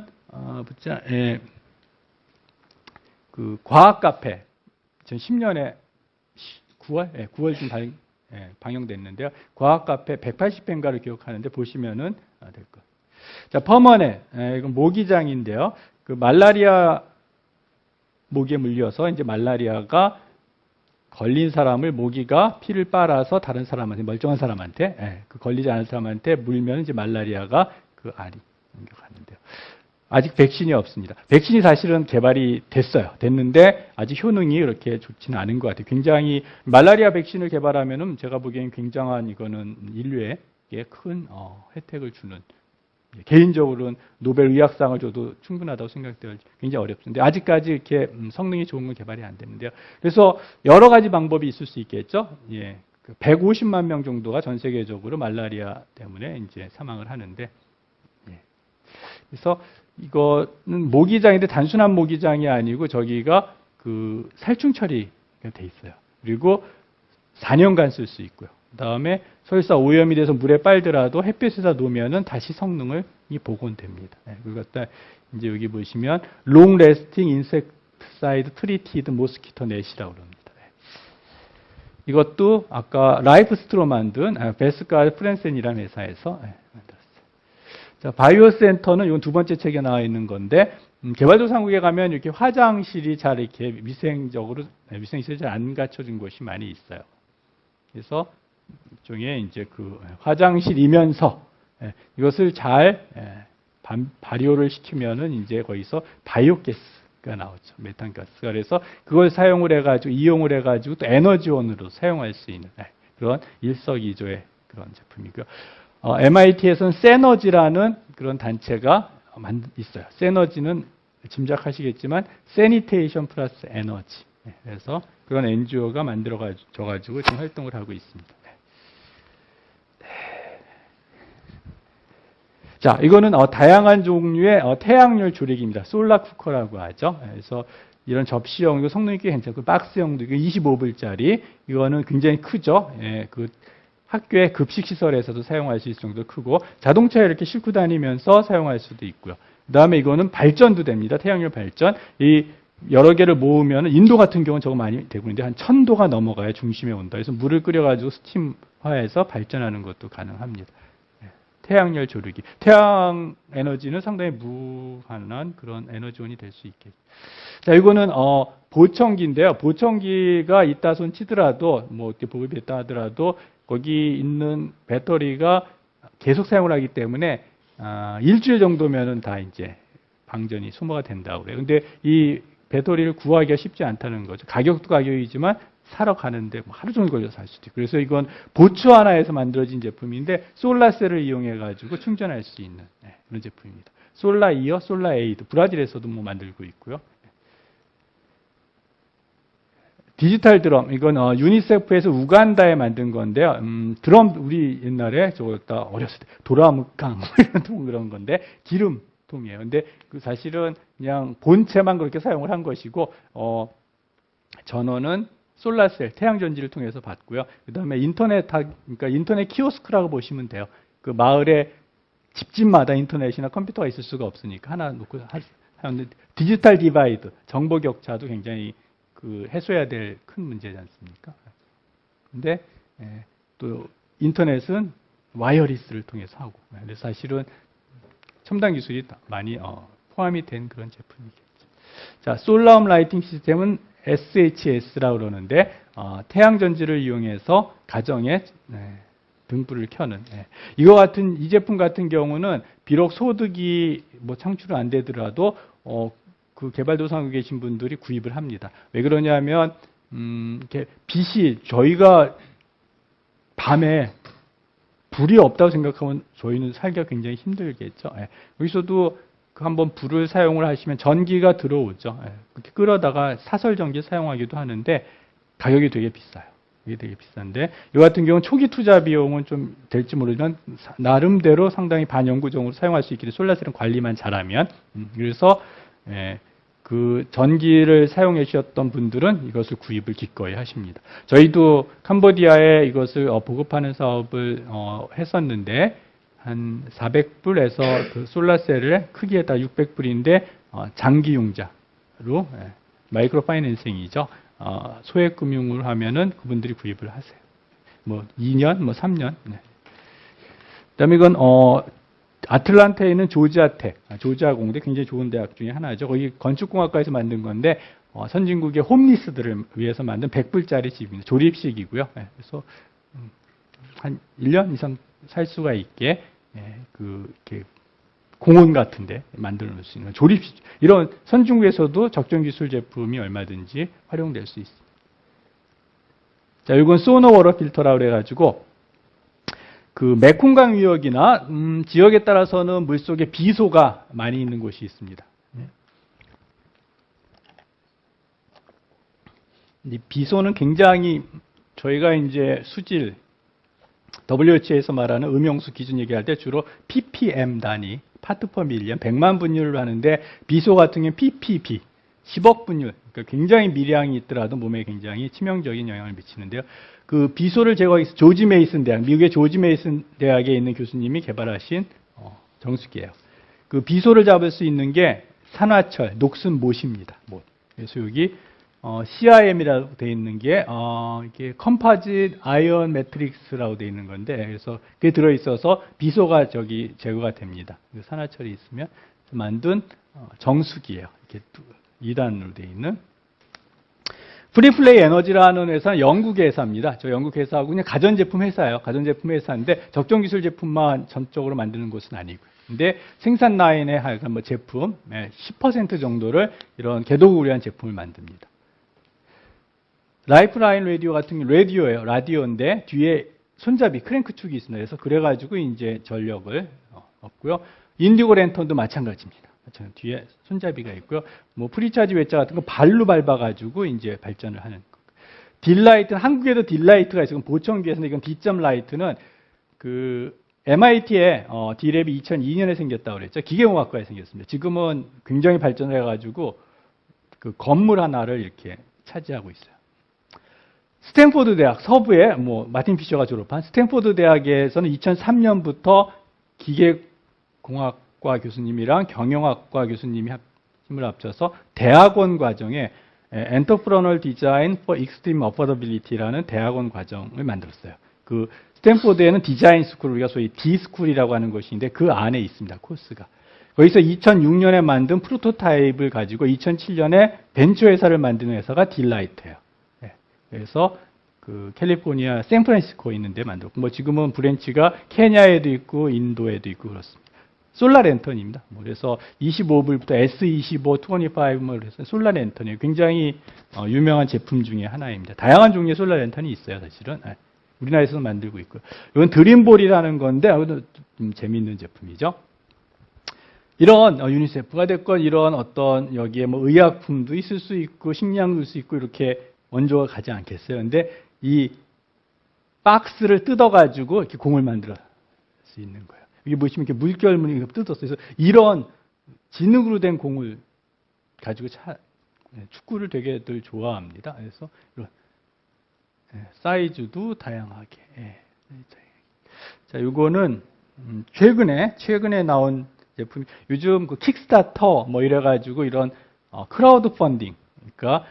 Speaker 1: 그 과학 카페 2010년에 9월쯤 방영됐는데요. 과학 카페 180회인가를 기억하는데 보시면은 될 거예요. 자, 퍼머넷. 이건 모기장인데요. 그 말라리아 모기에 물려서 이제 말라리아가 걸린 사람을 모기가 피를 빨아서 다른 사람한테 멀쩡한 사람한테 그 걸리지 않은 사람한테 물면 이제 말라리아가 그 알이 옮겨가는데요. 아직 백신이 없습니다. 백신이 사실은 개발이 됐는데 아직 효능이 그렇게 좋지는 않은 것 같아요. 굉장히 말라리아 백신을 개발하면은 제가 보기엔 굉장한 이거는 인류에게 큰 혜택을 주는 개인적으로는 노벨 의학상을 줘도 충분하다고 생각돼요. 굉장히 어렵습니다. 아직까지 이렇게 성능이 좋은 건 개발이 안 됐는데요. 그래서 여러 가지 방법이 있을 수 있겠죠. 150만 명 정도가 전 세계적으로 말라리아 때문에 이제 사망을 하는데, 그래서 이거는 모기장인데 단순한 모기장이 아니고 저기가 그 살충 처리가 돼 있어요. 그리고 4년간 쓸 수 있고요. 그다음에 설사 오염이 돼서 물에 빨더라도 햇빛에다 놓으면은 다시 성능을 복원됩니다. 그걸 갖다 이제 여기 보시면 Long Lasting Insecticide Treated Mosquito Net이라고 그럽니다. 이것도 아까 라이프스트로 만든 베스칼 프랜센이라는 회사에서 만들었어요. 자, 바이오센터는 이건 두 번째 책에 나와 있는 건데 개발도상국에 가면 이렇게 화장실이 잘 이렇게 위생시설이 잘 안 갖춰진 곳이 많이 있어요. 그래서 일종의 이제 그 화장실이면서 이것을 잘 발효를 시키면은 이제 거기서 바이오가스가 나오죠. 메탄가스가. 그래서 그걸 사용을 해가지고 이용을 해가지고 또 에너지원으로 사용할 수 있는 그런 일석이조의 그런 제품이고요. MIT에서는 세너지라는 그런 단체가 있어요. 세너지는 짐작하시겠지만 세니테이션 플러스 에너지. 그래서 그런 NGO가 만들어져가지고 지금 활동을 하고 있습니다. 자, 이거는 다양한 종류의 태양열 조리기입니다. 솔라 쿠커라고 하죠. 그래서 이런 접시형도 성능이 꽤 괜찮고 박스형도 25불짜리 이거는 굉장히 크죠. 예, 그 학교의 급식 시설에서도 사용할 수 있을 정도로 크고 자동차에 이렇게 싣고 다니면서 사용할 수도 있고요. 그다음에 이거는 발전도 됩니다. 태양열 발전. 이 여러 개를 모으면 인도 같은 경우는 저거 많이 되고 있는데 한 1000도가 넘어가야 중심의 온도. 그래서 물을 끓여가지고 스팀화해서 발전하는 것도 가능합니다. 태양열 조르기. 태양 에너지는 상당히 무한한 그런 에너지원이 될 수 있겠죠. 자, 이거는 보청기인데요. 보청기가 있다 손 치더라도 뭐 이렇게 보급이 됐다 하더라도 거기 있는 배터리가 계속 사용을 하기 때문에 일주일 정도면은 다 이제 방전이 소모가 된다고 그래요. 근데 이 배터리를 구하기가 쉽지 않다는 거죠. 가격도 가격이지만 사러 가는데 뭐 하루 종일 걸려서 살 수도 있고. 그래서 이건 보츠와나에서 만들어진 제품인데 솔라셀을 이용해 가지고 충전할 수 있는 그런 제품입니다. 솔라이어, 솔라에이드. 브라질에서도 뭐 만들고 있고요. 디지털 드럼. 이건 유니세프에서 우간다에 만든 건데요. 드럼 우리 옛날에 저거 다 어렸을 때 도라묵강 이런 그런 건데 기름통이에요. 근데 그 사실은 그냥 본체만 그렇게 사용을 한 것이고 전원은 솔라셀, 태양전지를 통해서 받고요. 그 다음에 그러니까 인터넷 키오스크라고 보시면 돼요. 그 마을에 집집마다 인터넷이나 컴퓨터가 있을 수가 없으니까 하나 놓고 하는데 디지털 디바이드, 정보 격차도 굉장히 해소해야 될 큰 문제지 않습니까? 근데 또 인터넷은 와이어리스를 통해서 하고, 그래서 사실은 첨단 기술이 많이 포함이 된 그런 제품이겠죠. 자, 솔라움 라이팅 시스템은 SHS라고 그러는데 태양전지를 이용해서 가정에 등불을 켜는 이 제품 같은 경우는 비록 소득이 뭐 창출은 안 되더라도 그 개발도상국에 계신 분들이 구입을 합니다. 왜 그러냐면 이렇게 빛이 저희가 밤에 불이 없다고 생각하면 저희는 살기가 굉장히 힘들겠죠. 여기서도 한번 불을 사용을 하시면 전기가 들어오죠. 그렇게 끌어다가 사설 전기 사용하기도 하는데 가격이 되게 비싸요. 이게 되게 비싼데 이 같은 경우는 초기 투자 비용은 좀 될지 모르지만 나름대로 상당히 반영구적으로 사용할 수 있기 때문에 솔라셀은 관리만 잘하면 그래서 그 전기를 사용해 주셨던 분들은 이것을 구입을 기꺼이 하십니다. 저희도 캄보디아에 이것을 보급하는 사업을 했었는데 한 400불에서 그 솔라셀을 크기에 따라 600불인데 장기융자로 마이크로 파이낸싱이죠. 소액 금융을 하면은 그분들이 구입을 하세요. 뭐 2년, 뭐 3년. 그다음에 이건 아틀란타에 있는 조지아 공대 굉장히 좋은 대학 중에 하나죠. 거기 건축공학과에서 만든 건데 선진국의 홈리스들을 위해서 만든 100불짜리 집입니다. 조립식이고요. 그래서 한 1년 이상 살 수가 있게 이렇게 공원 같은데 만들어 놓을 수 있는 조립식 이런 선진국에서도 적정 기술 제품이 얼마든지 활용될 수 있습니다. 자, 이건 소너 워터 필터라고 그래가지고 그 메콩강 유역이나 지역에 따라서는 물속에 비소가 많이 있는 곳이 있습니다. 이 비소는 굉장히 저희가 이제 수질 WHO에서 말하는 음용수 기준 얘기할 때 주로 ppm 단위, 파트 퍼 밀리언, 100만 분율로 하는데 비소 같은 경우는 ppb, 10억 분율, 그러니까 굉장히 미량이 있더라도 몸에 굉장히 치명적인 영향을 미치는데요. 그 비소를 제거하기 위해서 조지 메이슨 대학, 미국의 조지 메이슨 대학에 있는 교수님이 개발하신 정수기예요. 그 비소를 잡을 수 있는 게 산화철, 녹슨 못입니다. 못. 그래서 여기 CIM이라고 되어 있는 게 이게 컴파짓 아이언 매트릭스라고 되어 있는 건데 그래서 그게 들어 있어서 비소가 제거가 됩니다. 산화철이 있으면 만든 정수기예요. 이렇게 2단으로 되어 있는 프리플레이 에너지라는 회사는 영국 회사입니다. 저 영국 회사하고 그냥 가전제품 회사예요. 가전제품 회사인데 적정 기술 제품만 전적으로 만드는 곳은 아니고요. 근데 생산 라인의 하여간 뭐 제품 10% 정도를 이런 궤도구를 위한 제품을 만듭니다. 라이프라인 라디오 같은 게 라디오예요. 라디오인데 뒤에 손잡이 크랭크축이 있습니다. 그래서 그래가지고 이제 전력을 얻고요. 인디고 랜턴도 마찬가지입니다. 뒤에 손잡이가 있고요. 뭐 프리차지 외자 같은 거 발로 밟아가지고 이제 발전을 하는 거. 딜라이트는 한국에도 딜라이트가 있어요. 보청기에서는 이건 D점 라이트는 그 MIT에 D랩이 2002년에 생겼다고 그랬죠. 기계공학과에 생겼습니다. 지금은 굉장히 발전을 해가지고 그 건물 하나를 이렇게 차지하고 있어요. 스탠포드 대학 서부에 뭐 마틴 피셔가 졸업한 스탠포드 대학에서는 2003년부터 기계공학과 교수님이랑 경영학과 교수님이 힘을 합쳐서 대학원 과정에 Entrepreneurial Design for Extreme Affordability라는 대학원 과정을 만들었어요. 그 스탠포드에는 디자인 스쿨, 우리가 소위 D스쿨이라고 하는 것인데 그 안에 있습니다. 코스가. 거기서 2006년에 만든 프로토타입을 가지고 2007년에 벤처회사를 만드는 회사가 딜라이트예요. 네. 그래서 그 캘리포니아 샌프란시스코에 있는데 만들었고, 뭐 지금은 브랜치가 케냐에도 있고 인도에도 있고 그렇습니다. 솔라 랜턴입니다. 뭐 그래서 25불부터 S25, 25, 뭐 그래서 솔라 랜턴이에요. 굉장히 유명한 제품 중에 하나입니다. 다양한 종류의 솔라 랜턴이 있어요, 사실은. 네. 우리나라에서도 만들고 있고요. 이건 드림볼이라는 건데 좀 재미있는 제품이죠. 이런 유니세프가 됐건 이런 어떤 여기에 뭐 의약품도 있을 수 있고 식량도 있을 수 있고 이렇게 원조가 가지 않겠어요. 근데 이 박스를 뜯어가지고 이렇게 공을 만들 수 있는 거예요. 여기 보시면 이렇게 물결무늬 뜯었어요. 그래서 이런 진흙으로 된 공을 가지고 축구를 되게들 좋아합니다. 그래서 이런 사이즈도 다양하게. 자, 요거는 최근에 나온 제품. 요즘 그 킥스타터 뭐 이래가지고 이런 크라우드 펀딩, 그러니까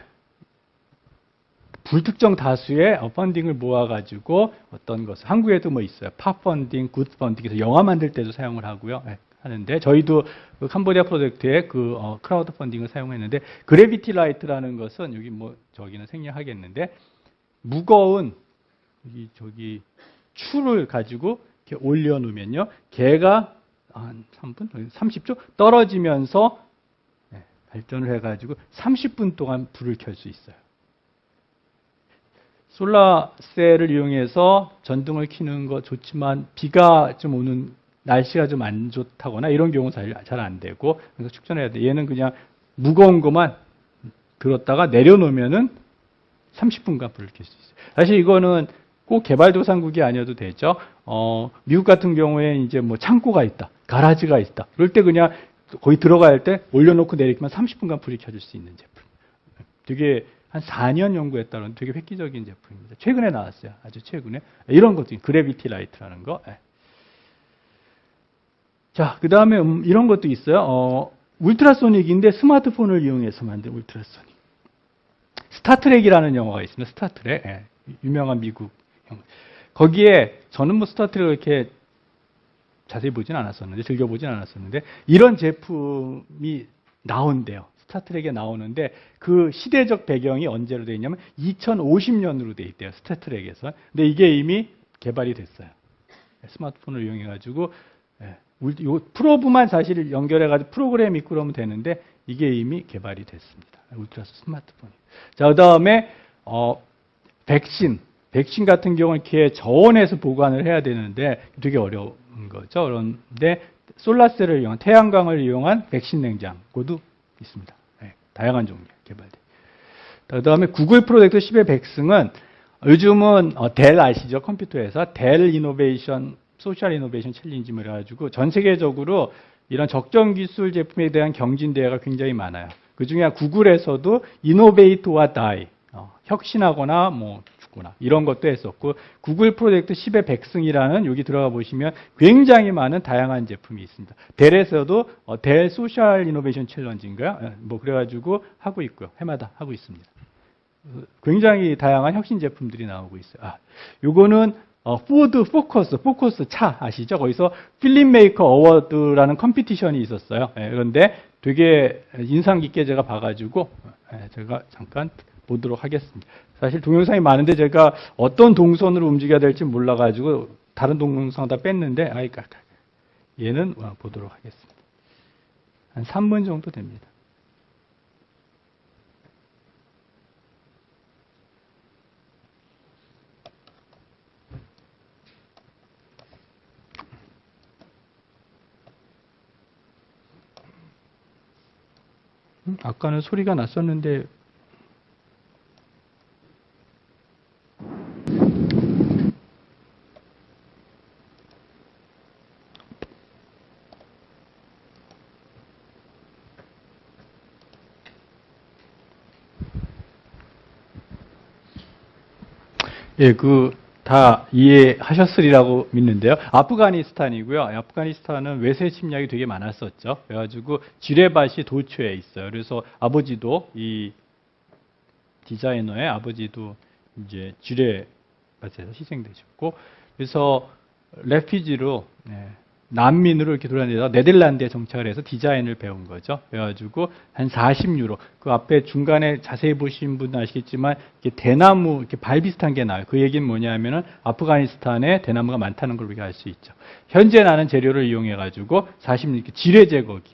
Speaker 1: 불특정 다수의 펀딩을 모아가지고 어떤 것을 한국에도 뭐 있어요. 팝 펀딩, 굿 펀딩, 그래서 영화 만들 때도 사용을 하고요. 하는데 저희도 그 캄보디아 프로젝트에 그 크라우드 펀딩을 사용했는데 그래비티 라이트라는 것은 여기 뭐 저기는 생략하겠는데 무거운 저기 추를 가지고 이렇게 올려놓으면요, 걔가 한 3분, 30초 떨어지면서 발전을 해가지고 30분 동안 불을 켤 수 있어요. 솔라셀을 이용해서 전등을 켜는 거 좋지만 비가 좀 오는 날씨가 좀 안 좋다거나 이런 경우 잘 안 되고 그래서 축전해야 돼. 얘는 그냥 무거운 것만 들었다가 내려놓으면은 30분간 불을 켤 수 있어요. 사실 이거는 꼭 개발도상국이 아니어도 되죠. 미국 같은 경우에 이제 뭐 창고가 있다, 가라지가 있다. 그럴 때 그냥 거기 들어갈 때 올려놓고 내리기만 30분간 불이 켜질 수 있는 제품. 되게 한 4년 연구했다는 되게 획기적인 제품입니다. 최근에 나왔어요. 아주 최근에. 이런 것도 그래비티 라이트라는 거. 자, 그 다음에 이런 것도 있어요. 울트라소닉인데 스마트폰을 이용해서 만든 울트라소닉. 스타트렉이라는 영화가 있습니다. 스타트렉. 유명한 미국 영화. 거기에 저는 뭐 스타트렉을 이렇게 자세히 보진 않았었는데, 즐겨보진 않았었는데, 이런 제품이 나온대요. 스타트렉에 나오는데, 그 시대적 배경이 언제로 되어 있냐면, 2050년으로 되어 있대요. 스타트렉에서. 근데 이게 이미 개발이 됐어요. 스마트폰을 이용해가지고, 요 프로브만 사실 연결해가지고 프로그램 있고 그러면 되는데, 이게 이미 개발이 됐습니다. 울트라스 스마트폰이. 자, 그 다음에, 백신 같은 경우는 이렇게 저온에서 보관을 해야 되는데 되게 어려운 거죠. 그런데 솔라셀을 이용한 태양광을 이용한 백신 냉장고도 있습니다. 다양한 종류 개발돼. 그다음에 구글 프로젝트 10의 백승은 요즘은 델 아시죠? 컴퓨터 회사 델 이노베이션 소셜 이노베이션 챌린지 뭐 해가지고 전 세계적으로 이런 적정 기술 제품에 대한 경진 대회가 굉장히 많아요. 그 중에 구글에서도 이노베이트와 다이 혁신하거나 뭐 죽거나 이런 것도 했었고 구글 프로젝트 10의 백승이라는 여기 들어가 보시면 굉장히 많은 다양한 제품이 있습니다. 델에서도 델 소셜 이노베이션 챌린지인가요? 뭐 그래가지고 하고 있고요. 해마다 하고 있습니다. 굉장히 다양한 혁신 제품들이 나오고 있어요. 요거는 포드 포커스 차 아시죠? 거기서 필름 메이커 어워드라는 컴피티션이 있었어요. 그런데 되게 인상 깊게 제가 봐가지고 제가 잠깐 보도록 하겠습니다. 사실 동영상이 많은데 제가 어떤 동선으로 움직여야 될지 몰라가지고 다른 동영상 다 뺐는데 얘는 보도록 하겠습니다. 한 3분 정도 됩니다. 아까는 소리가 났었는데 예, 다 이해하셨으리라고 믿는데요. 아프가니스탄이고요. 아프가니스탄은 외세 침략이 되게 많았었죠. 그래가지고 지뢰밭이 도처에 있어요. 그래서 아버지도 이 디자이너의 아버지도 이제 지뢰밭에서 희생되셨고, 그래서 레피지로 난민으로 이렇게 돌아다니다가 네덜란드에 정착을 해서 디자인을 배운 거죠. 그래가지고 한 40유로. 그 앞에 중간에 자세히 보신 분은 아시겠지만 이렇게 대나무 이렇게 발 비슷한 게 나와요. 그 얘기는 뭐냐면은 아프가니스탄에 대나무가 많다는 걸 우리가 알 수 있죠. 현재 나는 재료를 이용해가지고 40 이렇게 지뢰 제거기,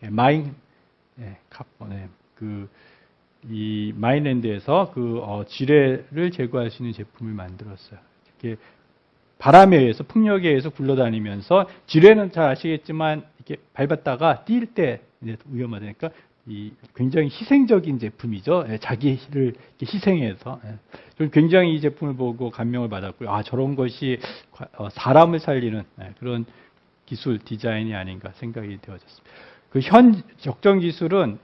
Speaker 1: 이 마인랜드에서 지뢰를 제거할 수 있는 제품을 만들었어요. 이렇게 바람에 의해서 풍력에 의해서 굴러다니면서 지뢰는 잘 아시겠지만 이렇게 밟았다가 뛸 때 위험하다니까 이 굉장히 희생적인 제품이죠. 자기를 이렇게 희생해서 저는 굉장히 이 제품을 보고 감명을 받았고요. 아, 저런 것이 사람을 살리는 그런 기술 디자인이 아닌가 생각이 되어졌습니다. 적정 기술은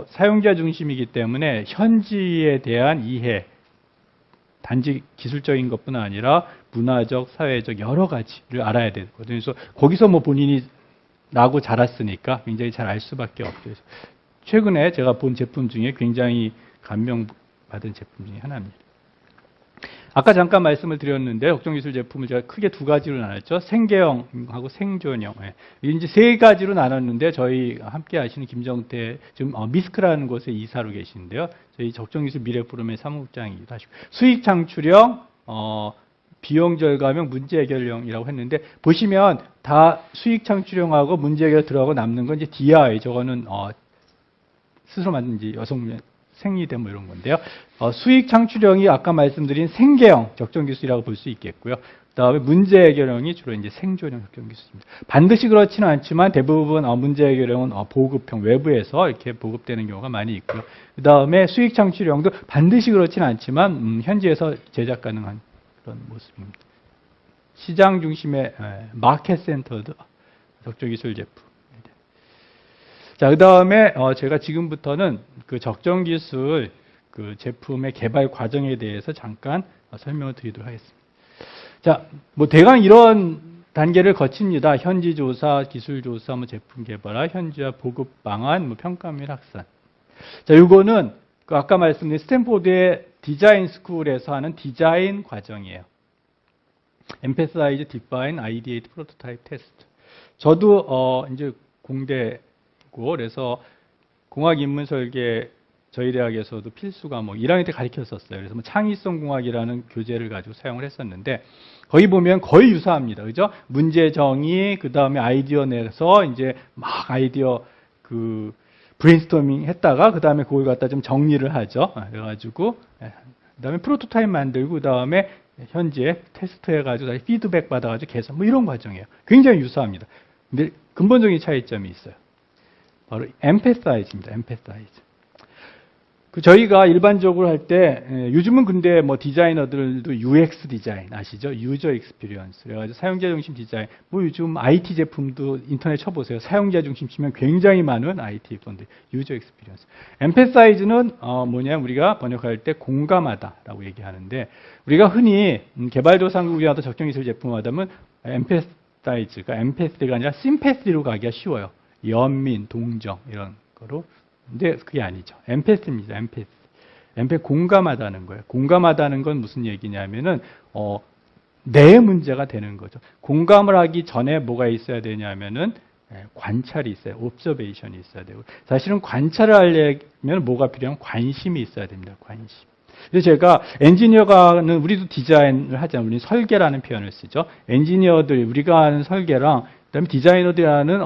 Speaker 1: 사용자 중심이기 때문에 현지에 대한 이해, 단지 기술적인 것뿐 아니라 문화적, 사회적 여러 가지를 알아야 되거든요. 그래서 거기서 본인이 나고 자랐으니까 굉장히 잘 알 수밖에 없죠. 최근에 제가 본 제품 중에 굉장히 감명받은 제품 중에 하나입니다. 아까 잠깐 말씀을 드렸는데 적정기술 제품을 제가 크게 두 가지로 나눴죠. 생계형하고 생존형. 이제 세 가지로 나눴는데 저희 함께 하시는 김정태 지금 미스크라는 곳에 이사로 계시는데요. 저희 적정기술 미래포럼의 사무국장이기도 하시고 수익 창출형, 비용 절감형, 문제 해결형이라고 했는데 보시면 다 수익 창출형하고 문제 해결 들어가고 남는 건 이제 DI. 저거는 스스로 만든 이제 여성 생리대 이런 건데요. 수익 창출형이 아까 말씀드린 생계형 적정기술이라고 볼 수 있겠고요. 그다음에 문제 해결형이 주로 이제 생존형 적정기술입니다. 반드시 그렇지는 않지만 대부분 문제 해결형은 보급형 외부에서 이렇게 보급되는 경우가 많이 있고요. 그다음에 수익 창출형도 반드시 그렇지는 않지만 현지에서 제작 가능한 그런 모습입니다. 시장 중심의 마켓 센터드 적정기술 제품. 자, 그 다음에 제가 지금부터는 그 적정기술 그 제품의 개발 과정에 대해서 잠깐 설명을 드리도록 하겠습니다. 자, 대강 이런 단계를 거칩니다. 현지 조사, 기술 조사, 제품 개발화, 현지화, 보급 방안, 평가 및 확산. 자, 이거는 아까 말씀드린 스탠포드의 디자인 스쿨에서 하는 디자인 과정이에요. Emphasize, Define, Ideate, Prototype, Test. 저도 이제 공대 그래서 공학 인문 설계 저희 대학에서도 필수 과목 1학년 때 가르쳤었어요. 그래서 창의성 공학이라는 교재를 가지고 사용을 했었는데 거기 보면 거의 유사합니다. 그죠? 문제 정의, 그 다음에 아이디어 내서 이제 막 아이디어 브레인스토밍 했다가 그 다음에 그걸 갖다 좀 정리를 하죠. 그래가지고 그 다음에 프로토타입 만들고 그 다음에 현지에 테스트 해가지고 다시 피드백 받아가지고 개선 이런 과정이에요. 굉장히 유사합니다. 근데 근본적인 차이점이 있어요. 바로 emphasize입니다. emphasize. 저희가 일반적으로 할 때 요즘은 근데 디자이너들도 UX 디자인 아시죠? 유저 익스피리언스. 그래가지고 사용자 중심 디자인. 요즘 IT 제품도 인터넷 쳐보세요. 사용자 중심 치면 굉장히 많은 IT 폰들. 유저 익스피리언스. emphasize는 뭐냐? 우리가 번역할 때 공감하다라고 얘기하는데 우리가 흔히 개발도상국이라도 적정기술 제품 하다면 emphasize가 empathy가 아니라 sympathy로 가기가 쉬워요. 연민, 동정 이런 거로. 근데 그게 아니죠. 엠패스입니다. 엠패스 공감하다는 거예요. 공감하다는 건 무슨 얘기냐면은 내 문제가 되는 거죠. 공감을 하기 전에 뭐가 있어야 되냐면은 관찰이 있어요. 옵저베이션이 있어야 되고 사실은 관찰을 하려면 뭐가 필요하면 관심이 있어야 됩니다. 관심. 그래서 제가 엔지니어가는 우리도 디자인을 하잖아요. 우리는 설계라는 표현을 쓰죠. 엔지니어들 우리가 하는 설계랑 그다음에 디자이너들이 하는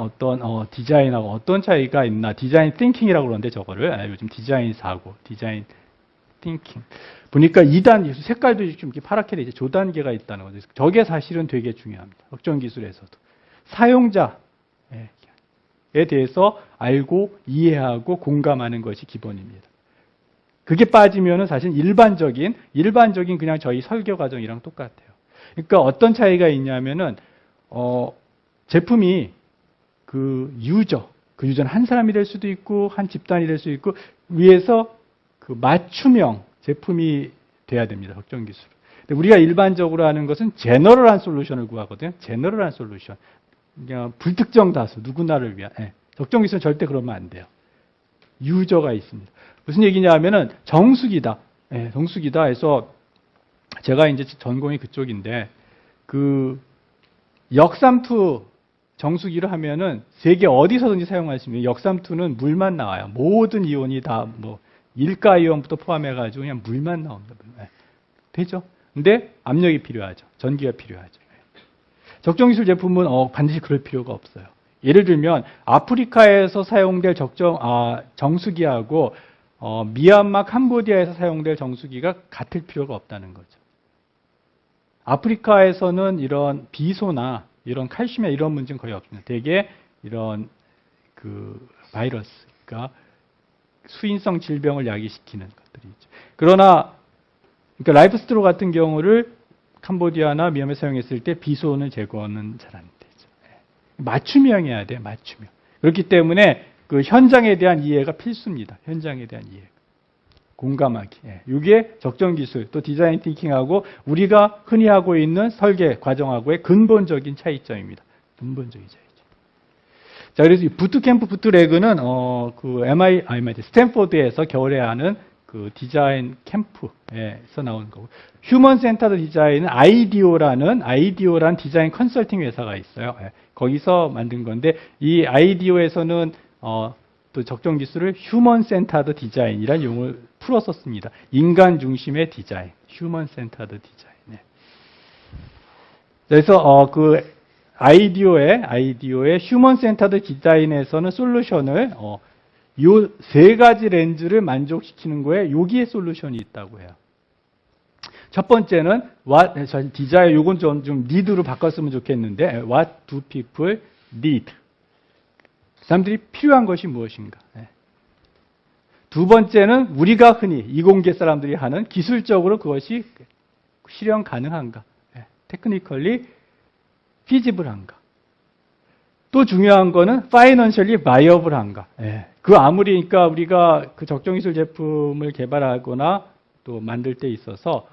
Speaker 1: 디자인하고 어떤 차이가 있나? 디자인 띵킹이라고 그러는데 저거를 요즘 디자인 사고, 디자인 띵킹. 보니까 2단 색깔도 좀 이렇게 파랗게 돼 이제 조단계가 있다는 거죠. 저게 사실은 되게 중요합니다. 적정 기술에서도 사용자 대해서 알고 이해하고 공감하는 것이 기본입니다. 그게 빠지면은 사실 일반적인 그냥 저희 설교 과정이랑 똑같아요. 그러니까 어떤 차이가 있냐면은 제품이 그 유저는 한 사람이 될 수도 있고 한 집단이 될 수 있고 위에서 그 맞춤형 제품이 돼야 됩니다. 적정 기술. 근데 우리가 일반적으로 하는 것은 제너럴한 솔루션을 구하거든요. 제너럴한 솔루션. 그냥 불특정 다수 누구나를 위한. 적정 기술은 절대 그러면 안 돼요. 유저가 있습니다. 무슨 얘기냐 하면은 정수기다. 정수기다 해서 제가 이제 전공이 그쪽인데 그 역삼투 정수기를 하면은 세계 어디서든지 사용할 수 있는 역삼투는 물만 나와요. 모든 이온이 다 뭐 일가 이온부터 포함해 가지고 그냥 물만 나옵니다. 되죠? 근데 압력이 필요하죠. 전기가 필요하죠. 적정 기술 제품은 반드시 그럴 필요가 없어요. 예를 들면 아프리카에서 사용될 정수기하고 미얀마, 캄보디아에서 사용될 정수기가 같을 필요가 없다는 거죠. 아프리카에서는 이런 비소나 이런 칼슘이나 이런 문제는 거의 없습니다. 대개 이런 그 바이러스, 그러니까 수인성 질병을 야기시키는 것들이 있죠. 그러나 그러니까 라이프스트로 같은 경우를 캄보디아나 미얀마에 사용했을 때 비소는 제거는 잘 안 되죠. 맞춤형이어야 돼요. 맞춤형. 그렇기 때문에 그 현장에 대한 이해가 필수입니다. 현장에 대한 이해. 공감하기. 이게 적정 기술, 또 디자인 띵킹하고 우리가 흔히 하고 있는 설계 과정하고의 근본적인 차이점입니다. 근본적인 차이점. 자, 그래서 이 부트캠프 부트레그는 스탠포드에서 겨울에 하는 그 디자인 캠프에서 나오는 거고, 휴먼 센터드 디자인은 아이디오라는 디자인 컨설팅 회사가 있어요. 거기서 만든 건데 이 아이디오에서는 또 적정 기술을 휴먼 센터드 디자인이라는 용어를 풀었었습니다. 인간 중심의 디자인, 휴먼 센터드 디자인. 그래서 그 아이디오의 휴먼 센터드 디자인에서는 솔루션을 요 세 가지 렌즈를 만족시키는 거에 여기에 솔루션이 있다고 해요. 첫 번째는 디자인 요건 좀 need로 바꿨으면 좋겠는데 what do people need? 사람들이 필요한 것이 무엇인가? 두 번째는 우리가 흔히 이공계 사람들이 하는 기술적으로 그것이 실현 가능한가? 테크니컬리 피지블한가? 또 중요한 거는 파이낸셜리 바이어블한가? 그 아무리 그러니까 우리가 그 적정 기술 제품을 개발하거나 또 만들 때 있어서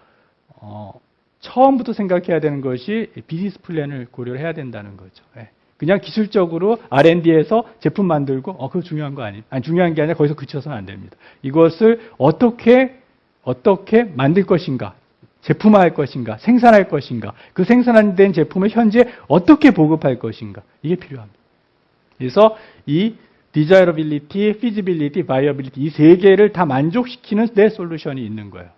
Speaker 1: 처음부터 생각해야 되는 것이 비즈니스 플랜을 고려를 해야 된다는 거죠. 그냥 기술적으로 R&D에서 제품 만들고 그거 중요한 거 아니에요. 아니, 중요한 게 아니라 거기서 그쳐서는 안 됩니다. 이것을 어떻게 만들 것인가, 제품화할 것인가, 생산할 것인가, 그 생산된 제품을 현재 어떻게 보급할 것인가, 이게 필요합니다. 그래서 이 desirability, feasibility, viability 이 세 개를 다 만족시키는 내 솔루션이 있는 거예요.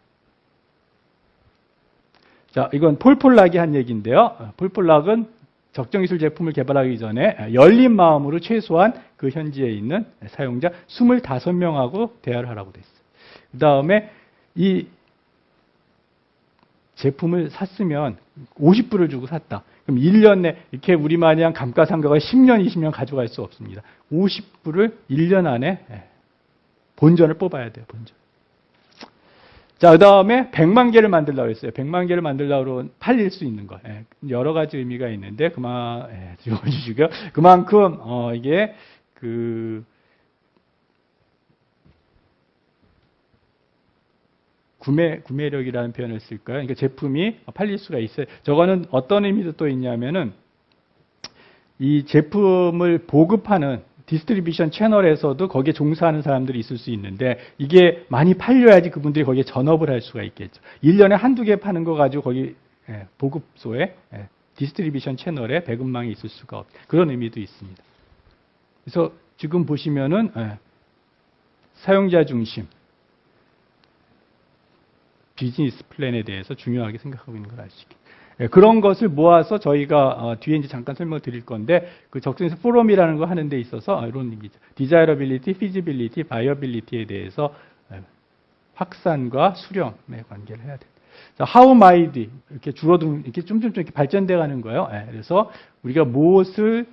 Speaker 1: 자, 이건 폴 폴락이 한 얘기인데요. 폴 폴락은 적정 기술 제품을 개발하기 전에 열린 마음으로 최소한 그 현지에 있는 사용자 25명하고 대화를 하라고 돼 있어요. 그 다음에 이 제품을 샀으면 50불을 주고 샀다. 그럼 1년 내 이렇게 우리 마냥 감가상각을 10년, 20년 가져갈 수 없습니다. 50불을 1년 안에 본전을 뽑아야 돼요. 본전. 자, 그 다음에 100만 개를 만들려고 했어요. 100만 개를 만들려고 팔릴 수 있는 거. 여러 가지 의미가 있는데, 그만큼, 이게, 구매력이라는 표현을 쓸까요? 그러니까 제품이 팔릴 수가 있어요. 저거는 어떤 의미도 또 있냐면은, 이 제품을 보급하는 디스트리뷰션 채널에서도 거기에 종사하는 사람들이 있을 수 있는데 이게 많이 팔려야지 그분들이 거기에 전업을 할 수가 있겠죠. 1년에 한두 개 파는 거 가지고 거기 보급소에 디스트리뷰션 채널에 배급망이 있을 수가 없고 그런 의미도 있습니다. 그래서 지금 보시면은 사용자 중심 비즈니스 플랜에 대해서 중요하게 생각하고 있는 걸 알 수 있겠습니다. 그런 것을 모아서 저희가 뒤에 이제 잠깐 설명을 드릴 건데 그 적정에서 포럼이라는 거 하는 데 있어서 이런 얘기죠. 디자이러빌리티, 피지빌리티, 바이어빌리티에 대해서 확산과 수렴의 관계를 해야 돼요. How might 이렇게 줄어든 이렇게 좀 이렇게 발전돼 가는 거예요. 그래서 우리가 무엇을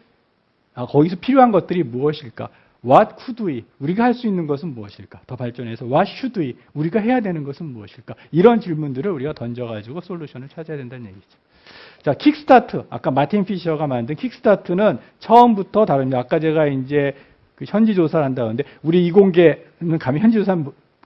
Speaker 1: 거기서 필요한 것들이 무엇일까? What could we? 우리가 할 수 있는 것은 무엇일까? 더 발전해서 What should we? 우리가 해야 되는 것은 무엇일까? 이런 질문들을 우리가 던져가지고 솔루션을 찾아야 된다는 얘기죠. 자, 킥스타트. 아까 마틴 피셔가 만든 킥스타트는 처음부터 다릅니다. 아까 제가 이제 그 현지 조사를 한다는데 우리 이공계는 가면 현지 조사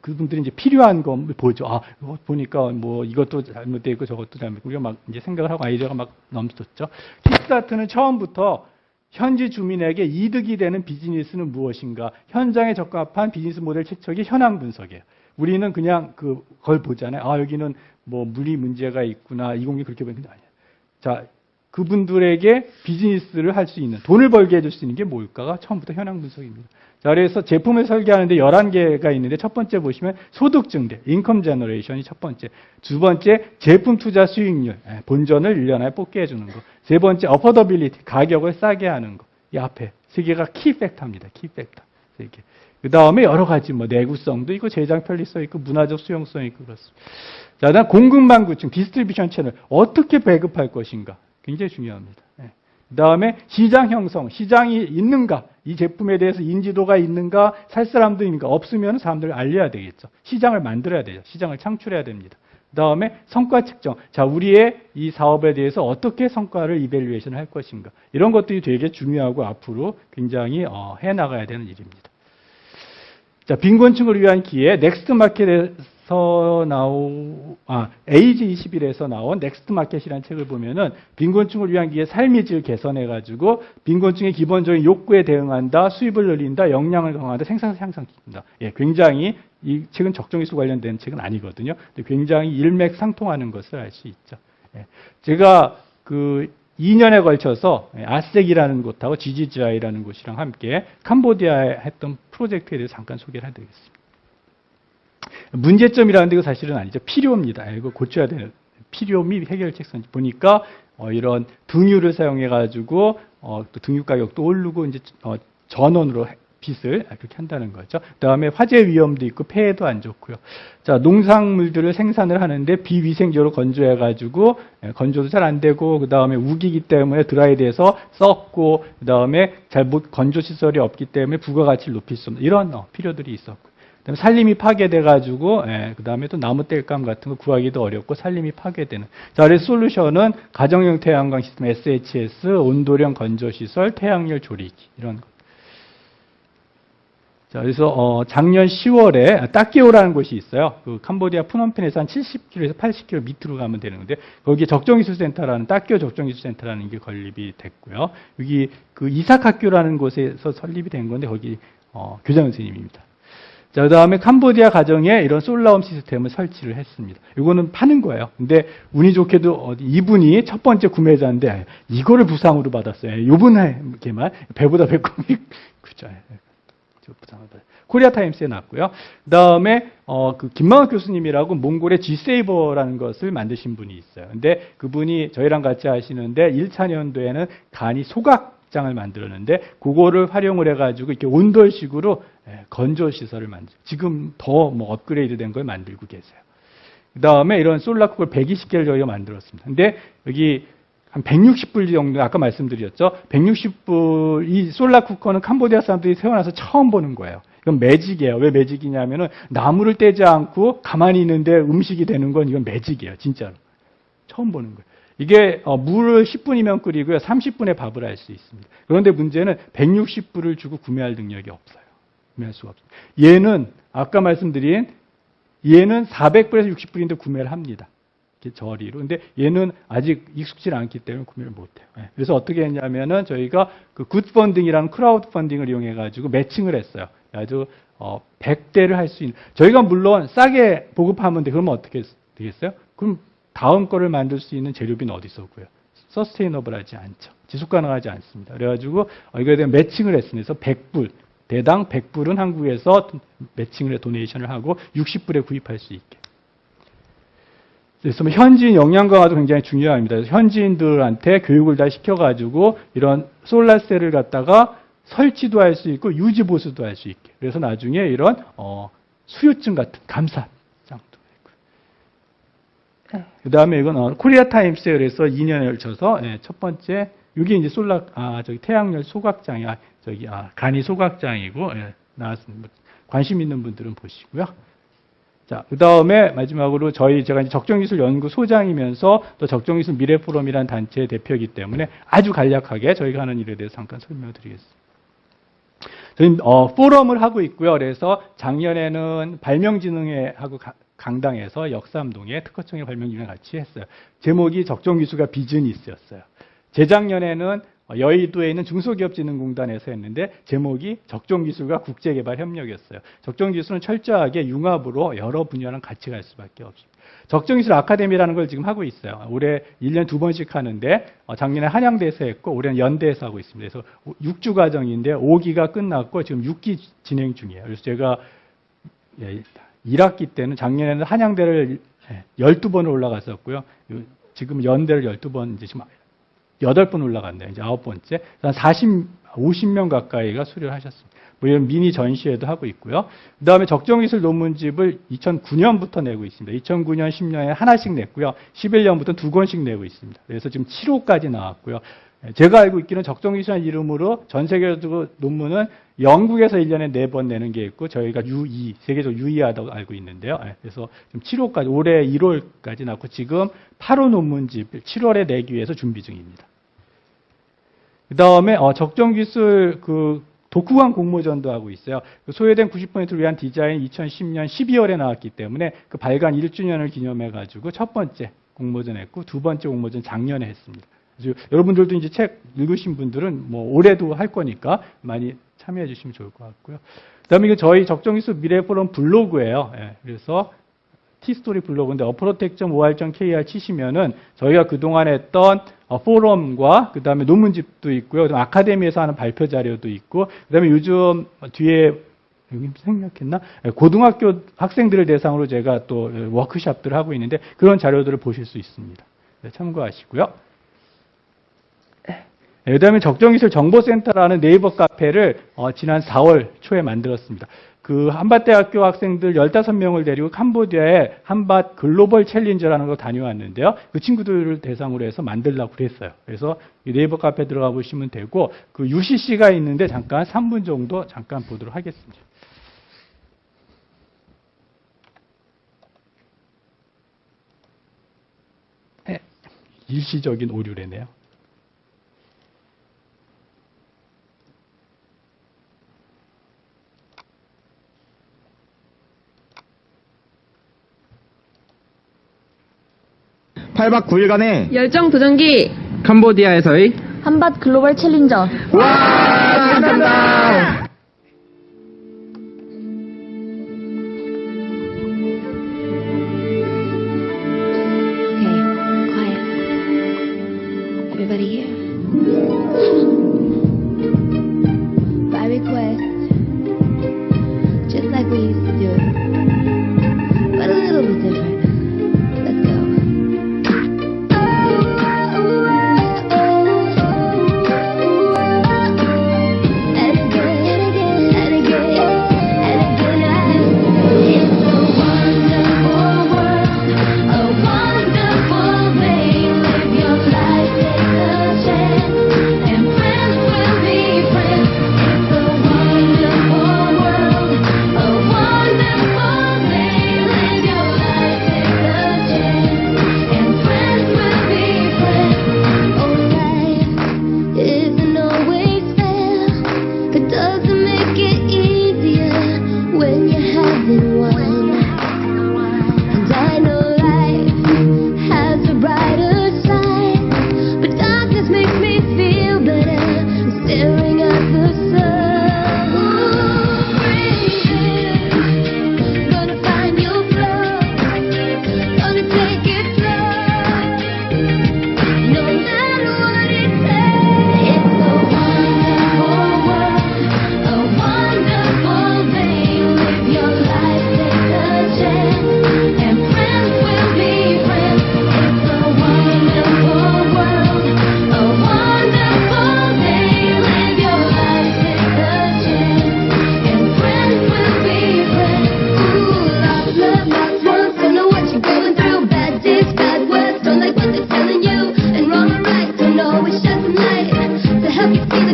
Speaker 1: 그분들이 이제 필요한 거 보죠. 이거 보니까 뭐 이것도 잘못되어 있고 저것도 잘못되고 우리가 막 이제 생각을 하고 아이디어가 막 넘쳤죠. 킥스타트는 처음부터 현지 주민에게 이득이 되는 비즈니스는 무엇인가? 현장에 적합한 비즈니스 모델 채척이 현황 분석이에요. 우리는 그냥 그걸 보잖아요. 여기는 뭐 물리 문제가 있구나. 이공계 그렇게 보는 게 아니에요. 자, 그분들에게 비즈니스를 할 수 있는, 돈을 벌게 해줄 수 있는 게 뭘까가 처음부터 현황 분석입니다. 자, 그래서 제품을 설계하는데 11개가 있는데 첫 번째 보시면 소득 증대, 인컴 제너레이션이 첫 번째. 두 번째, 제품 투자 수익률, 본전을 1년 안에 뽑게 해주는 거. 세 번째, 어퍼더빌리티, 가격을 싸게 하는 거. 이 앞에 세 개가 키 팩터입니다. 키 팩터. 세 개. 그 다음에 여러 가지 뭐 내구성도 있고 제작 편리성 있고 문화적 수용성 있고 그렇습니다. 자, 그다음 공급망 구축, 디스트리뷰션 채널 어떻게 배급할 것인가 굉장히 중요합니다. 그 다음에 시장 형성, 시장이 있는가, 이 제품에 대해서 인지도가 있는가, 살 사람도 있는가, 없으면 사람들을 알려야 되겠죠. 시장을 만들어야 되죠. 시장을 창출해야 됩니다. 그 다음에 성과 측정. 자, 우리의 이 사업에 대해서 어떻게 성과를 이밸류에이션 할 것인가. 이런 것들이 되게 중요하고 앞으로 굉장히 해나가야 되는 일입니다. 자, 빈곤층을 위한 기회, 넥스트 마켓에서 에이지 21에서 나온 넥스트 마켓이라는 책을 보면은 빈곤층을 위한 기회 삶의 질 개선해가지고 빈곤층의 기본적인 욕구에 대응한다, 수입을 늘린다, 역량을 강화한다, 생산성 향상시킨다. 굉장히 이 책은 적정기술 관련된 책은 아니거든요. 근데 굉장히 일맥상통하는 것을 알 수 있죠. 제가 2년에 걸쳐서 아색이라는 곳하고 GGGI라는 곳이랑 함께 캄보디아에 했던 프로젝트에 대해서 잠깐 소개를 해드리겠습니다. 문제점이라는 데 이거 사실은 아니죠. 필요입니다. 이거 고쳐야 되는 필요 및 해결책선 보니까 이런 등유를 사용해가지고 또 등유 가격도 오르고 이제 전원으로 빚을 그렇게 한다는 거죠. 그다음에 화재 위험도 있고 폐해도 안 좋고요. 자, 농산물들을 생산을 하는데 비위생적으로 건조해가지고 건조도 잘 안 되고 그다음에 우기기 때문에 드라이돼서 썩고 그다음에 잘못 건조 시설이 없기 때문에 부가가치를 높일 수 없는 이런 필요들이 있었고. 그다음에 산림이 파괴돼가지고 그다음에 또 나무 땔감 같은 거 구하기도 어렵고 산림이 파괴되는. 자, 그래서 솔루션은 가정용 태양광 시스템 SHS, 온도령 건조 시설, 태양열 조리기 이런 거. 자, 그래서 작년 10월에 따끼오라는 곳이 있어요. 그 캄보디아 푸놈펜에서 한 70km에서 80km 밑으로 가면 되는데 거기에 적정기술센터라는 따끼오 적정기술센터라는 게 건립이 됐고요. 여기 그 이삭학교라는 곳에서 설립이 된 건데 거기 교장 선생님입니다. 자, 그다음에 캄보디아 가정에 이런 솔라움 시스템을 설치를 했습니다. 이거는 파는 거예요. 근데 운이 좋게도 이분이 첫 번째 구매자인데 이거를 부상으로 받았어요. 이분에게만 배보다 배꼽이 그죠. 코리아 타임스에 났고요. 그다음에 김만욱 교수님이라고 몽골의 G세이버라는 것을 만드신 분이 있어요. 근데 그분이 저희랑 같이 하시는데 1차 년도에는 간이 소각장을 만들었는데 그거를 활용을 해가지고 이렇게 온돌식으로 건조 시설을 지금 더 뭐 업그레이드된 걸 만들고 계세요. 그다음에 이런 솔라쿡을 120개를 저희가 만들었습니다. 근데 여기 한 160불 정도 아까 말씀드렸죠. 160불 이 솔라 쿠커는 캄보디아 사람들이 태어나서 처음 보는 거예요. 이건 매직이에요. 왜 매직이냐면은 나무를 떼지 않고 가만히 있는데 음식이 되는 건 이건 매직이에요. 진짜로. 처음 보는 거예요. 이게 물을 10분이면 끓이고요. 30분에 밥을 할 수 있습니다. 그런데 문제는 160불을 주고 구매할 능력이 없어요. 구매할 수가 없어요. 얘는 아까 말씀드린 얘는 400불에서 60불인데 구매를 합니다. 저리로. 근데 얘는 아직 익숙지 않기 때문에 구매를 못해요. 그래서 어떻게 했냐면은 저희가 그 굿펀딩이라는 크라우드 펀딩을 이용해가지고 매칭을 했어요. 아주 100대를 할 수 있는. 저희가 물론 싸게 보급하면 돼. 그러면 어떻게 되겠어요? 그럼 다음 거를 만들 수 있는 재료비는 어디서 구해요? 서스테이너블하지 않죠. 지속 가능하지 않습니다. 그래가지고 이거에 대한 매칭을 했습니다. 그래서 100불. 대당 100불은 한국에서 매칭을 해 도네이션을 하고 60불에 구입할 수 있게. 그래서 현지인 역량 강화도 굉장히 중요합니다. 현지인들한테 교육을 다 시켜가지고 이런 솔라셀을 갖다가 설치도 할 수 있고 유지 보수도 할 수 있게. 그래서 나중에 이런 수요증 같은 감사장도 있고. 그 다음에 이건 코리아 타임스에 그래서 2년에 걸쳐서 첫 번째 여기 이제 저기 태양열 소각장이, 간이 소각장이고, 예, 나왔습니다. 관심 있는 분들은 보시고요. 자, 그 다음에 마지막으로 제가 이제 적정기술연구소장이면서 또 적정기술 미래포럼이라는 단체의 대표이기 때문에 아주 간략하게 저희가 하는 일에 대해서 잠깐 설명을 드리겠습니다. 저희는 포럼을 하고 있고요. 그래서 작년에는 발명진흥회하고 강당에서 역삼동에 특허청의 발명진흥회 같이 했어요. 제목이 적정기술과 비즈니스였어요. 재작년에는 여의도에 있는 중소기업진흥공단에서 했는데 제목이 적정기술과 국제개발협력이었어요. 적정기술은 철저하게 융합으로 여러 분야랑 같이 갈 수밖에 없습니다. 적정기술 아카데미라는 걸 지금 하고 있어요. 올해 1년 2번씩 하는데 작년에 한양대에서 했고 올해는 연대에서 하고 있습니다. 그래서 6주 과정인데 5기가 끝났고 지금 6기 진행 중이에요. 그래서 제가 1학기 때는 작년에는 한양대를 12번 올라갔었고요. 지금 연대를 12번 이제 지금 8번 올라갔네요. 이제 9번째. 한 50명 가까이가 수료를 하셨습니다. 뭐 이런 미니 전시회도 하고 있고요. 그 다음에 적정기술 논문집을 2009년부터 내고 있습니다. 2009년, 10년에 하나씩 냈고요. 11년부터 2권씩 내고 있습니다. 그래서 지금 7호까지 나왔고요. 제가 알고 있기는 적정기술이라는 이름으로 전 세계적으로 논문은 영국에서 1년에 4번 내는 게 있고 저희가 세계적으로 유의하다고 알고 있는데요. 그래서 지금 7호까지, 올해 1월까지 나왔고 지금 8호 논문집을 7월에 내기 위해서 준비 중입니다. 그 다음에 적정기술 독후감 공모전도 하고 있어요. 소외된 90%를 위한 디자인 2010년 12월에 나왔기 때문에 그 발간 1주년을 기념해가지고 첫 번째 공모전 했고 두 번째 공모전 작년에 했습니다. 여러분들도 이제 책 읽으신 분들은 뭐 올해도 할 거니까 많이 참여해 주시면 좋을 것 같고요. 그 다음에 이거 저희 적정기술 미래포럼 블로그예요. 그래서 티스토리 블로그인데 어프로텍.or.kr 치시면은 저희가 그동안 했던 포럼과 그 다음에 논문집도 있고요. 그다음에 아카데미에서 하는 발표 자료도 있고 그 다음에 요즘 뒤에 여기 생략했나? 고등학교 학생들을 대상으로 제가 또 워크숍들을 하고 있는데 그런 자료들을 보실 수 있습니다. 참고하시고요. 그 다음에 적정기술 정보센터라는 네이버 카페를 지난 4월 초에 만들었습니다. 그 한밭대학교 학생들 15명을 데리고 캄보디아에 한밭 글로벌 챌린저라는 걸 다녀왔는데요. 그 친구들을 대상으로 해서 만들려고 그랬어요. 그래서 네이버 카페 들어가 보시면 되고 그 UCC가 있는데 잠깐 3분 정도 잠깐 보도록 하겠습니다. 일시적인 오류래네요.
Speaker 2: 팔박 9일간의
Speaker 3: 열정 도전기
Speaker 2: 캄보디아에서의
Speaker 3: 한밭 글로벌 챌린저.
Speaker 2: 와 감사합니다.
Speaker 4: Okay, quiet. Everybody here. By request, just like we used to do it, but a little bit different. Let's go. Let's get it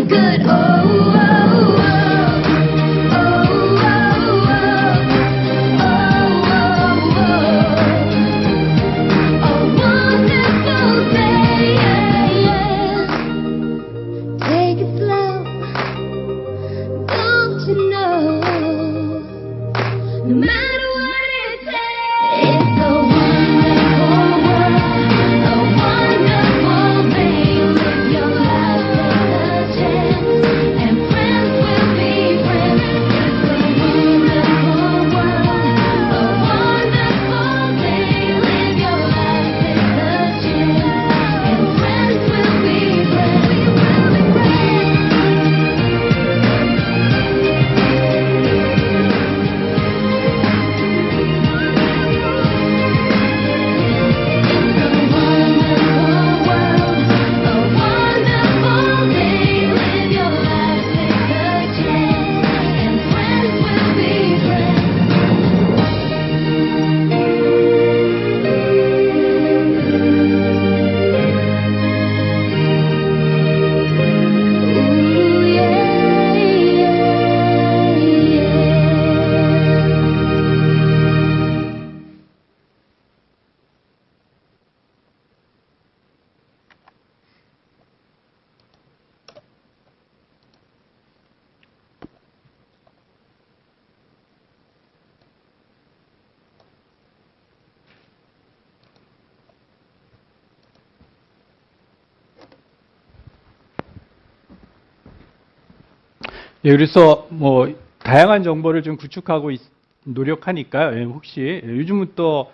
Speaker 4: good. Oh, oh, oh, oh, oh, oh, oh, oh, a wonderful day. Take it slow, don't you know? No matter what it takes, it's a wonderful world, a wonderful day. Live your life, take a chance, and friends will be friends. It's a wonderful world, a wonderful day. Live your life, take a chance, and friends will be friends. We will be friends. It's a wonderful world, a wonderful day. Live your life, take a chance, and friends will be friends. Ooh, yeah, yeah, yeah.
Speaker 1: 예, 그래서 뭐 다양한 정보를 좀 구축하고 노력하니까요. 예, 혹시 요즘은 또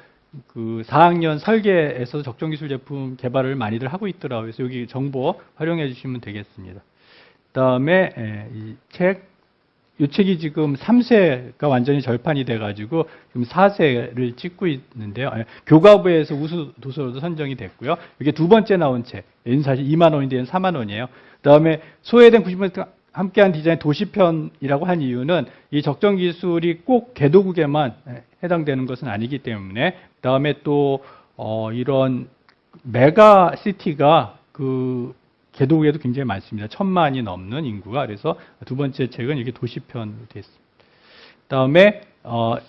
Speaker 1: 그 4학년 설계에서 적정기술 제품 개발을 많이들 하고 있더라고요. 그래서 여기 정보 활용해 주시면 되겠습니다. 그다음에 이 책이 지금 3세가 완전히 절판이 돼가지고 지금 4세를 찍고 있는데요. 교과부에서 우수 도서로도 선정이 됐고요. 이게 두 번째 나온 책, 얘는 사실 2만 원인데 얘는 4만 원이에요. 그다음에 소외된 90% 함께한 디자인 도시편이라고 한 이유는 이 적정 기술이 꼭 개도국에만 해당되는 것은 아니기 때문에, 그다음에 또 이런 메가시티가 그 개도국에도 굉장히 많습니다. 1,000만이 넘는 인구가. 그래서 두 번째 책은 이게 도시편으로 되어 있습니다. 그다음에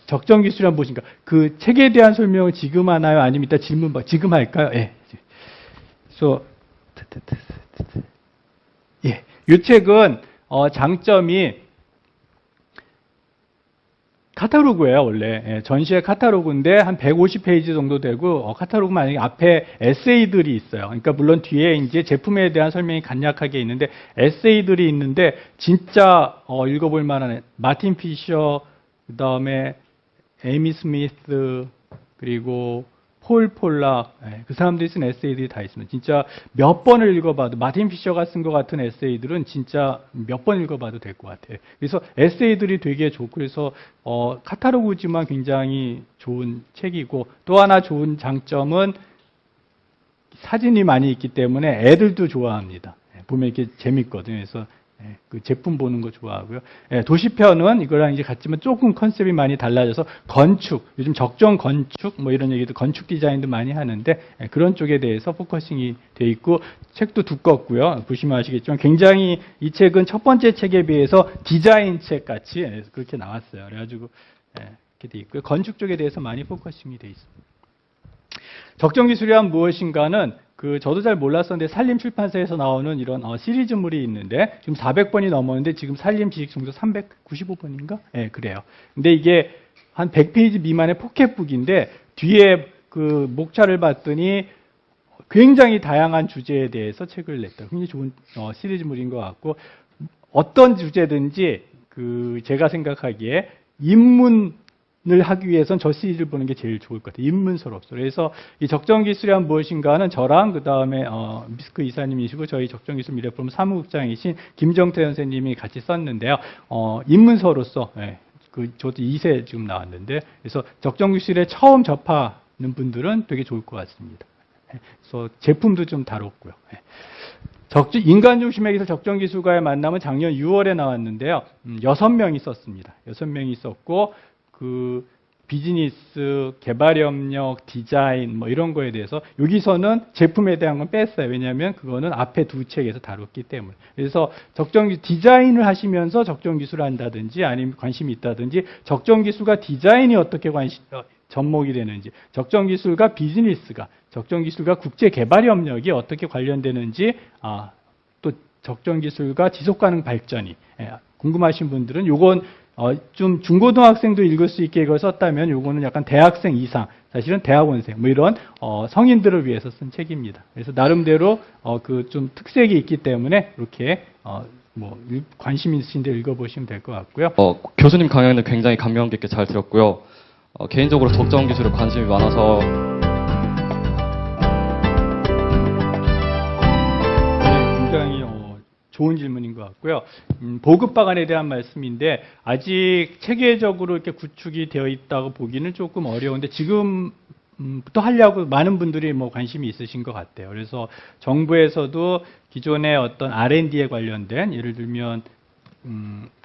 Speaker 1: 적정 기술이란 무엇인가? 그 책에 대한 설명을 지금 하나요? 아니면 이따 질문 지금 할까요? 예. 그래서 예. 이 책은 장점이 카탈로그예요, 원래. 예, 전시회 카탈로그인데 한 150페이지 정도 되고, 카탈로그만 아니고 앞에 에세이들이 있어요. 그러니까 물론 뒤에 이제 제품에 대한 설명이 간략하게 있는데 에세이들이 있는데 진짜 읽어볼 만한 마틴 피셔, 그다음에 에이미 스미스, 그리고 폴 폴락, 그 사람들이 쓴 에세이들이 다 있습니다. 진짜 몇 번을 읽어봐도, 마틴 피셔가 쓴 것 같은 에세이들은 진짜 몇 번 읽어봐도 될 것 같아요. 그래서 에세이들이 되게 좋고, 그래서 카탈로그지만 굉장히 좋은 책이고, 또 하나 좋은 장점은 사진이 많이 있기 때문에 애들도 좋아합니다. 보면 이렇게 재밌거든요. 그래서 그 제품 보는 거 좋아하고요. 도시편은 이거랑 이제 같지만 조금 컨셉이 많이 달라져서 건축, 요즘 적정 건축 뭐 이런 얘기도, 건축 디자인도 많이 하는데 그런 쪽에 대해서 포커싱이 돼 있고, 책도 두껍고요. 보시면 아시겠지만 굉장히 이 책은 첫 번째 책에 비해서 디자인 책 같이 그렇게 나왔어요. 그래가지고 이렇게 돼 있고요. 건축 쪽에 대해서 많이 포커싱이 돼 있습니다. 적정 기술이란 무엇인가는 저도 잘 몰랐었는데 산림 출판사에서 나오는 이런 시리즈물이 있는데 지금 400번이 넘었는데 지금 산림 지식 정도 395번인가? 예, 그래요. 근데 이게 한 100페이지 미만의 포켓북인데 뒤에 그 목차를 봤더니 굉장히 다양한 주제에 대해서 책을 냈다. 굉장히 좋은 시리즈물인 것 같고, 어떤 주제든지 제가 생각하기에 입문을 하기 위해선 저 시리즈를 보는 게 제일 좋을 것 같아요. 입문서로서. 그래서 이 적정기술이란 무엇인가는 저랑 그다음에 미스크 이사님이시고 저희 적정기술 미래프로그램 사무국장이신 김정태 선생님이 같이 썼는데요. 입문서로서 저도 2세 지금 나왔는데, 그래서 적정기술에 처음 접하는 분들은 되게 좋을 것 같습니다. 그래서 제품도 좀 다뤘고요. 인간 중심의 기술 적정 기술과의 만남은 작년 6월에 나왔는데요. 6명이 썼습니다. 6명이 썼고, 비즈니스, 개발협력, 디자인 뭐 이런 거에 대해서 여기서는 제품에 대한 건 뺐어요. 왜냐하면 그거는 앞에 두 책에서 다뤘기 때문에. 그래서 디자인을 하시면서 적정 기술을 한다든지 아니면 관심이 있다든지 적정 기술과 디자인이 어떻게 접목이 되는지, 적정 기술과 비즈니스가, 적정 기술과 국제 개발 협력이 어떻게 관련되는지, 또 적정 기술과 지속 가능 발전이 궁금하신 분들은 요건 좀 중고등학생도 읽을 수 있게 이걸 썼다면 요거는 약간 대학생 이상, 사실은 대학원생 뭐 이런 성인들을 위해서 쓴 책입니다. 그래서 나름대로 그 좀 특색이 있기 때문에 이렇게 관심 있으신데 읽어보시면 될 것 같고요.
Speaker 5: 교수님 강연은 굉장히 감명 깊게 잘 들었고요. 개인적으로 적정 기술에 관심이 많아서
Speaker 1: 굉장히 좋은 질문인 것 같고요. 보급 방안에 대한 말씀인데 아직 체계적으로 이렇게 구축이 되어 있다고 보기는 조금 어려운데 지금부터 하려고 많은 분들이 관심이 있으신 것 같아요. 그래서 정부에서도 기존의 어떤 R&D에 관련된 예를 들면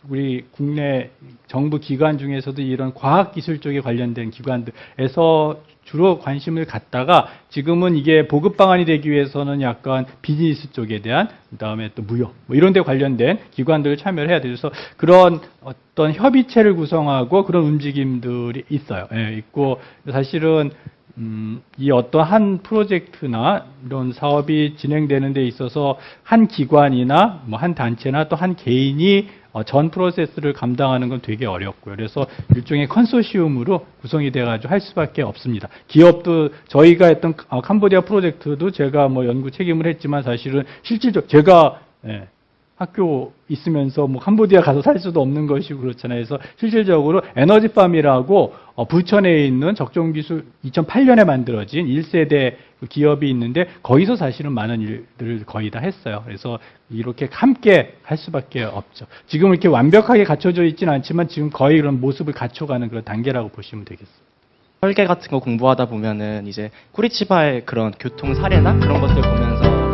Speaker 1: 우리 국내 정부 기관 중에서도 이런 과학기술 쪽에 관련된 기관들에서 주로 관심을 갖다가 지금은 이게 보급 방안이 되기 위해서는 약간 비즈니스 쪽에 대한 그다음에 또 무역 이런 데 관련된 기관들을 참여를 해야 돼요. 그래서 그런 어떤 협의체를 구성하고 그런 움직임들이 있어요. 있고 사실은 이 어떠한 프로젝트나 이런 사업이 진행되는 데 있어서 한 기관이나 한 단체나 또 한 개인이 전 프로세스를 감당하는 건 되게 어렵고요. 그래서 일종의 컨소시엄으로 구성이 돼가지고 할 수밖에 없습니다. 기업도 저희가 했던 캄보디아 프로젝트도 제가 연구 책임을 했지만 사실은 실질적 제가 학교 있으면서 캄보디아 가서 살 수도 없는 것이고 그렇잖아요. 그래서 실질적으로 에너지팜이라고 부천에 있는 적정기술 2008년에 만들어진 1세대 기업이 있는데 거기서 사실은 많은 일들을 거의 다 했어요. 그래서 이렇게 함께 할 수밖에 없죠. 지금 이렇게 완벽하게 갖춰져 있지는 않지만 지금 거의 그런 모습을 갖춰가는 그런 단계라고 보시면 되겠습니다.
Speaker 6: 설계 같은 거 공부하다 보면은 이제 꾸리치바의 그런 교통 사례나 그런 것들 보면서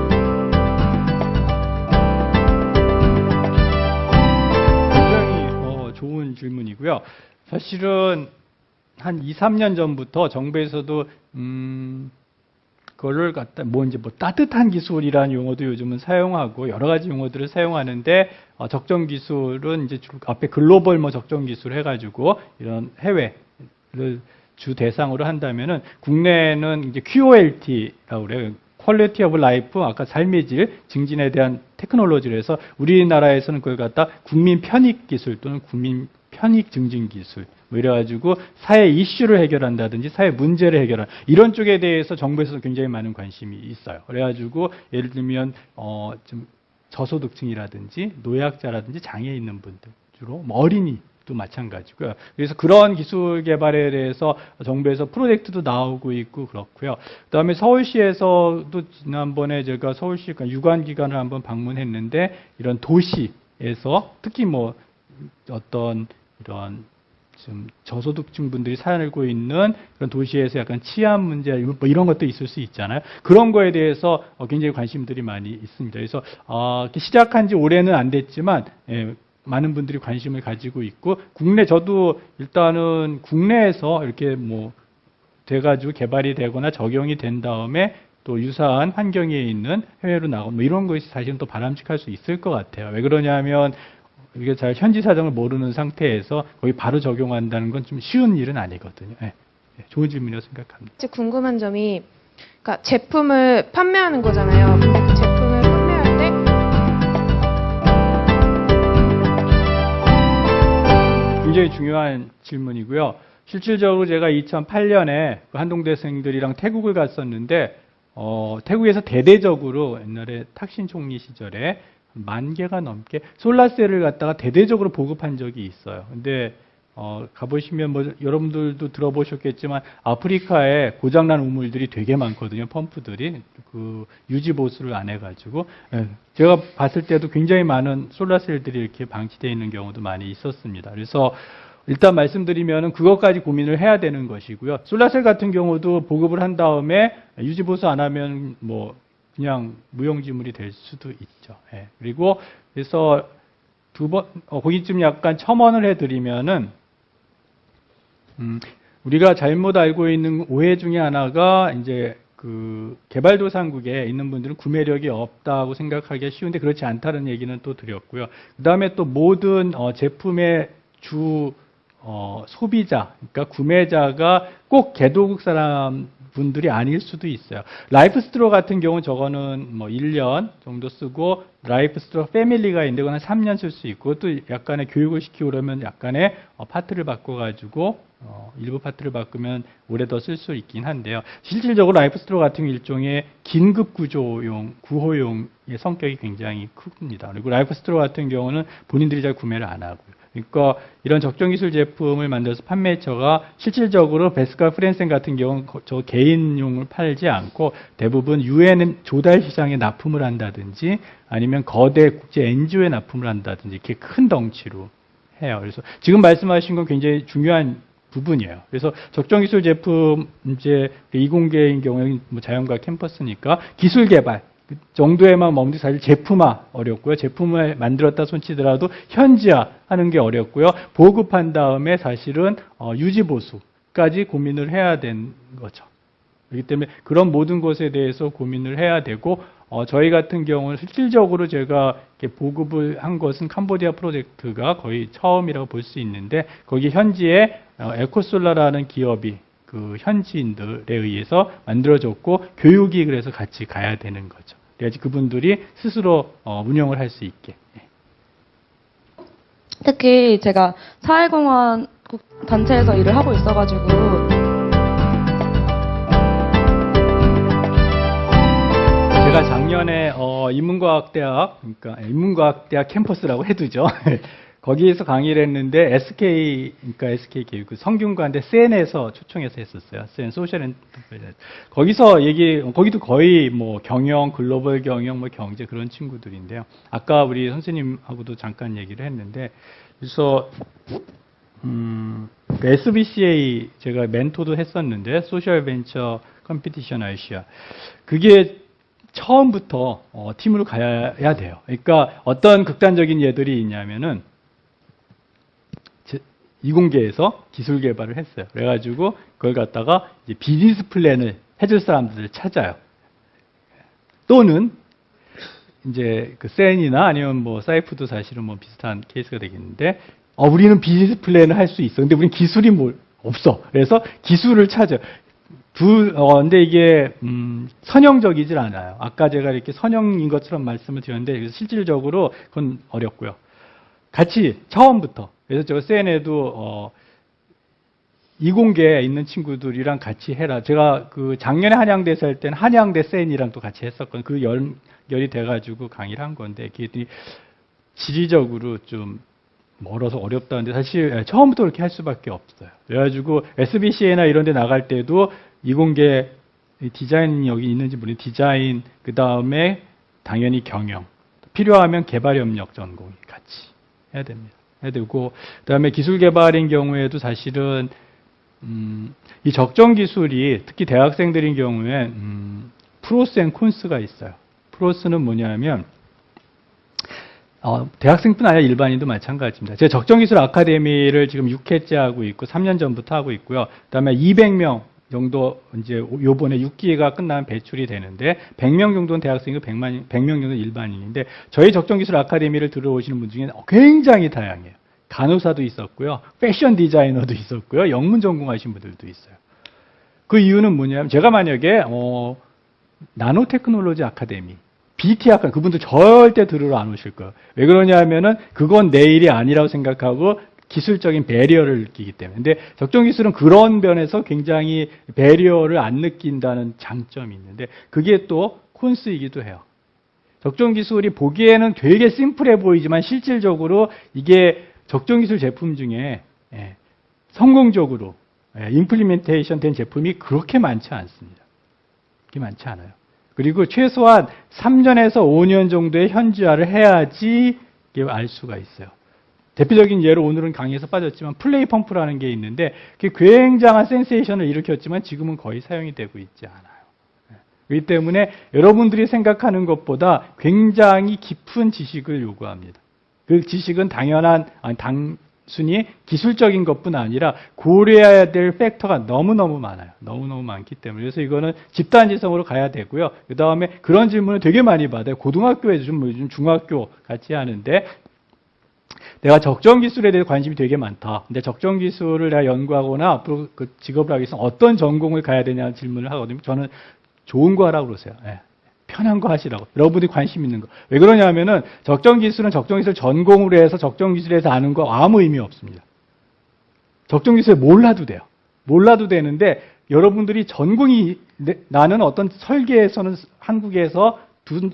Speaker 1: 굉장히 좋은 질문이고요. 사실은 한 2, 3년 전부터 정부에서도 그거를 갖다 따뜻한 기술이라는 용어도 요즘은 사용하고 여러 가지 용어들을 사용하는데 적정 기술은 이제 앞에 글로벌 적정 기술 해가지고 이런 해외를 주 대상으로 한다면은 국내에는 이제 QOLT라고 그래요. 퀄리티 오브 라이프, 아까 삶의 질 증진에 대한 테크놀로지를 해서 우리나라에서는 그걸 갖다 국민 편익 기술 또는 국민 편익 증진 기술 이래가지고 사회 이슈를 해결한다든지 사회 문제를 해결한 이런 쪽에 대해서 정부에서 굉장히 많은 관심이 있어요. 그래가지고 예를 들면 좀 저소득층이라든지 노약자라든지 장애 있는 분들 주로 어린이도 마찬가지고요. 그래서 그런 기술 개발에 대해서 정부에서 프로젝트도 나오고 있고 그렇고요. 그다음에 서울시에서도 지난번에 제가 서울시 유관기관을 한번 방문했는데 이런 도시에서 특히 어떤 이런 좀 저소득층 분들이 살고 있는 그런 도시에서 약간 치안 문제 이런 것도 있을 수 있잖아요. 그런 거에 대해서 굉장히 관심들이 많이 있습니다. 그래서 시작한 지 올해는 안 됐지만 많은 분들이 관심을 가지고 있고 저도 일단은 국내에서 이렇게 돼가지고 개발이 되거나 적용이 된 다음에 또 유사한 환경에 있는 해외로 나오고 이런 것이 사실은 또 바람직할 수 있을 것 같아요. 왜 그러냐면 이게 잘 현지 사정을 모르는 상태에서 거기 바로 적용한다는 건 좀 쉬운 일은 아니거든요. 좋은 질문이라고 생각합니다.
Speaker 7: 궁금한 점이, 그러니까 제품을 판매하는 거잖아요. 근데 그 제품을 판매할 때
Speaker 1: 굉장히 중요한 질문이고요. 실질적으로 제가 2008년에 한동대생들이랑 태국을 갔었는데 태국에서 대대적으로 옛날에 탁신 총리 시절에 10,000개가 넘게 솔라셀을 갖다가 대대적으로 보급한 적이 있어요. 근데 가보시면 여러분들도 들어보셨겠지만 아프리카에 고장난 우물들이 되게 많거든요. 펌프들이 그 유지 보수를 안 해가지고 제가 봤을 때도 굉장히 많은 솔라셀들이 이렇게 방치되어 있는 경우도 많이 있었습니다. 그래서 일단 말씀드리면은 그것까지 고민을 해야 되는 것이고요. 솔라셀 같은 경우도 보급을 한 다음에 유지 보수 안 하면 그냥 무용지물이 될 수도 있죠. 그리고 그래서 거기쯤 약간 첨언을 해드리면은 우리가 잘못 알고 있는 오해 중에 하나가 이제 그 개발도상국에 있는 분들은 구매력이 없다고 생각하기가 쉬운데 그렇지 않다는 얘기는 또 드렸고요. 그 다음에 또 모든 제품의 주 소비자, 그러니까 구매자가 꼭 개도국 사람 분들이 아닐 수도 있어요. 라이프스트로 같은 경우는 저거는 뭐 1년 정도 쓰고 라이프스트로 패밀리가 있는데 그건 한 3년 쓸 수 있고 또 약간의 교육을 시키고 그러면 약간의 파트를 바꿔가지고 일부 파트를 바꾸면 오래 더 쓸 수 있긴 한데요. 실질적으로 라이프스트로 같은 경우 일종의 긴급 구조용, 구호용의 성격이 굉장히 큽니다. 그리고 라이프스트로 같은 경우는 본인들이 잘 구매를 안 하고요. 그러니까 이런 적정 기술 제품을 만들어서 판매처가 실질적으로 베스칼 프랜센 같은 경우는 저 개인용을 팔지 않고 대부분 UN 조달 시장에 납품을 한다든지 아니면 거대 국제 NGO에 납품을 한다든지 이렇게 큰 덩치로 해요. 그래서 지금 말씀하신 건 굉장히 중요한 부분이에요. 그래서 적정 기술 제품 이제 이공계인 경우에는 뭐 자연과 캠퍼스니까 기술 개발 그 정도에만 머무르지 사실 제품화 어렵고요. 제품을 만들었다 손치더라도 현지화하는 게 어렵고요. 보급한 다음에 사실은 유지 보수까지 고민을 해야 되는 거죠. 그렇기 때문에 그런 모든 것에 대해서 고민을 해야 되고 저희 같은 경우는 실질적으로 제가 이렇게 보급을 한 것은 캄보디아 프로젝트가 거의 처음이라고 볼 수 있는데 거기 현지에 에코솔라라는 기업이 그 현지인들에 의해서 만들어졌고 교육이 그래서 같이 가야 되는 거죠. 그래야지 그분들이 스스로 운영을 할 수 있게.
Speaker 3: 특히 제가 사회공헌 단체에서 일을 하고 있어가지고
Speaker 1: 제가 작년에 인문과학대학, 그러니까 인문과학대학 캠퍼스라고 해두죠. 거기에서 강의를 했는데 SK, 그러니까 SK 교육, 그 성균관대 센에서 초청해서 했었어요. 센 소셜 엔터프라이즈. 거기도 거의 뭐 경영, 글로벌 경영, 뭐 경제 그런 친구들인데요. 아까 우리 선생님하고도 잠깐 얘기를 했는데, 그래서 그 SBCA 제가 멘토도 했었는데 소셜 벤처 컴피티션 아시아. 그게 처음부터 팀으로 가야 돼요. 그러니까 어떤 극단적인 예들이 있냐면은 이공계에서 기술 개발을 했어요. 그래가지고 그걸 갖다가 이제 비즈니스 플랜을 해줄 사람들을 찾아요. 또는 이제 그 센이나 아니면 뭐 사이프도 사실은 뭐 비슷한 케이스가 되겠는데, 우리는 비즈니스 플랜을 할 수 있어. 근데 우리는 기술이 없어. 그래서 기술을 찾아요. 근데 이게, 선형적이질 않아요. 아까 제가 이렇게 선형인 것처럼 말씀을 드렸는데, 실질적으로 그건 어렵고요. 같이, 처음부터. 그래서 저 센에도, 이공계에 있는 친구들이랑 같이 해라. 제가 그 작년에 한양대에서 할 때는 한양대 센이랑 또 같이 했었거든요. 그 연결이 돼가지고 강의를 한 건데, 그게 지리적으로 좀 멀어서 어렵다는데 사실 처음부터 그렇게 할 수밖에 없어요. 그래가지고 SBC나 이런 데 나갈 때도 이공계 디자인 여기 있는지 모르겠는데 디자인, 그 다음에 당연히 경영, 필요하면 개발협력 전공이 같이 해야 됩니다. 해야 되고, 그 다음에 기술 개발인 경우에도 사실은 이 적정 기술이 특히 대학생들인 경우에 프로스 앤 콘스가 있어요. 프로스는 뭐냐면 대학생뿐 아니라 일반인도 마찬가지입니다. 제가 적정기술 아카데미를 지금 6회째 하고 있고 3년 전부터 하고 있고요. 그다음에 200명 정도 이제 요번에 6기회가 끝나면 배출이 되는데 100명 정도는 대학생이고 100명 정도는 일반인인데 저희 적정기술 아카데미를 들어오시는 분 중에 굉장히 다양해요. 간호사도 있었고요. 패션 디자이너도 있었고요. 영문 전공하신 분들도 있어요. 그 이유는 뭐냐면 제가 만약에 나노테크놀로지 아카데미 BT 아까 그분들 절대 들으러 안 오실 거예요. 왜 그러냐면은 그건 내 일이 아니라고 생각하고 기술적인 배리어를 느끼기 때문에. 근데 적정 기술은 그런 면에서 굉장히 배리어를 안 느낀다는 장점이 있는데 그게 또 콘스이기도 해요. 적정 기술이 보기에는 되게 심플해 보이지만 실질적으로 이게 적정 기술 제품 중에 성공적으로 임플리멘테이션 된 제품이 그렇게 많지 않습니다. 그렇게 많지 않아요. 그리고 최소한 3년에서 5년 정도의 현지화를 해야지 알 수가 있어요. 대표적인 예로 오늘은 강의에서 빠졌지만 플레이 펌프라는 게 있는데 그게 굉장한 센세이션을 일으켰지만 지금은 거의 사용이 되고 있지 않아요. 그렇기 때문에 여러분들이 생각하는 것보다 굉장히 깊은 지식을 요구합니다. 그 지식은 단순히 기술적인 것뿐 아니라 고려해야 될 팩터가 너무너무 많아요. 너무너무 많기 때문에. 그래서 이거는 집단지성으로 가야 되고요. 그 다음에 그런 질문을 되게 많이 받아요. 고등학교에서 요즘 중학교 같이 하는데 내가 적정 기술에 대해 관심이 되게 많다. 근데 적정 기술을 내가 연구하거나 앞으로 그 직업을 하기 위해서 어떤 전공을 가야 되냐는 질문을 하거든요. 저는 좋은 거 하라고 그러세요. 예. 편한 거 하시라고. 여러분들이 관심 있는 거. 왜 그러냐면은 적정 기술은 적정 기술 전공으로 해서 적정 기술에서 아는 거 아무 의미 없습니다. 적정 기술에 몰라도 돼요. 몰라도 되는데 여러분들이 전공이 나는 어떤 설계에서는 한국에서 두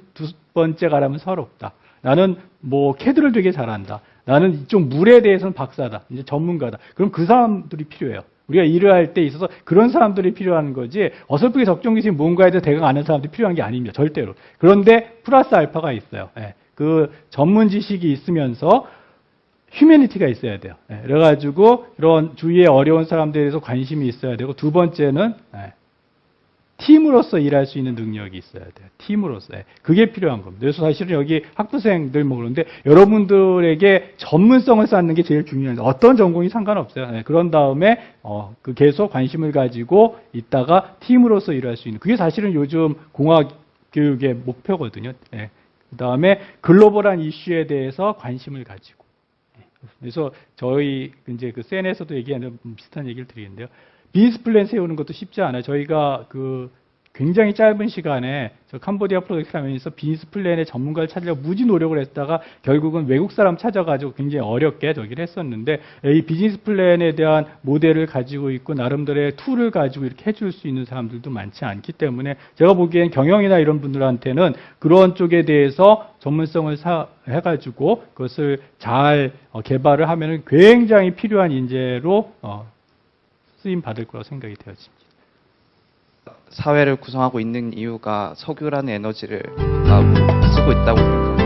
Speaker 1: 번째 가라면 서럽다. 나는 뭐 캐드를 되게 잘한다. 나는 이쪽 물에 대해서는 박사다. 이제 전문가다. 그럼 그 사람들이 필요해요. 우리가 일을 할 때 있어서 그런 사람들이 필요한 거지 어설프게 적정 기술이 뭔가에 대해서 대강 아는 사람들이 필요한 게 아닙니다. 절대로. 그런데 플러스 알파가 있어요. 예. 그 전문 지식이 있으면서 휴머니티가 있어야 돼요. 예. 그래가지고 이런 주위에 어려운 사람들에 대해서 관심이 있어야 되고 두 번째는 팀으로서 일할 수 있는 능력이 있어야 돼요. 팀으로서. 그게 필요한 겁니다. 그래서 사실은 여기 학부생들 뭐 그런데 여러분들에게 전문성을 쌓는 게 제일 중요해요. 어떤 전공이 상관없어요. 그런 다음에 그 계속 관심을 가지고 있다가 팀으로서 일할 수 있는. 그게 사실은 요즘 공학 교육의 목표거든요. 그 다음에 글로벌한 이슈에 대해서 관심을 가지고. 그래서 저희 이제 그 센에서도 얘기하는 비슷한 얘기를 드리는데요. 비즈니스 플랜 세우는 것도 쉽지 않아요. 저희가 그 굉장히 짧은 시간에 저 캄보디아 프로젝트 하면서 비즈니스 플랜의 전문가를 찾으려고 무지 노력을 했다가 결국은 외국 사람 찾아가지고 굉장히 어렵게 저기를 했었는데 이 비즈니스 플랜에 대한 모델을 가지고 있고 나름대로의 툴을 가지고 이렇게 해줄 수 있는 사람들도 많지 않기 때문에 제가 보기엔 경영이나 이런 분들한테는 그런 쪽에 대해서 전문성을 해가지고 그것을 잘 개발을 하면은 굉장히 필요한 인재로 쓰임 받을 거라고 생각이 되어집니다.
Speaker 8: 사회를 구성하고 있는 이유가 석유라는 에너지를 쓰고 있다고 생각합니다.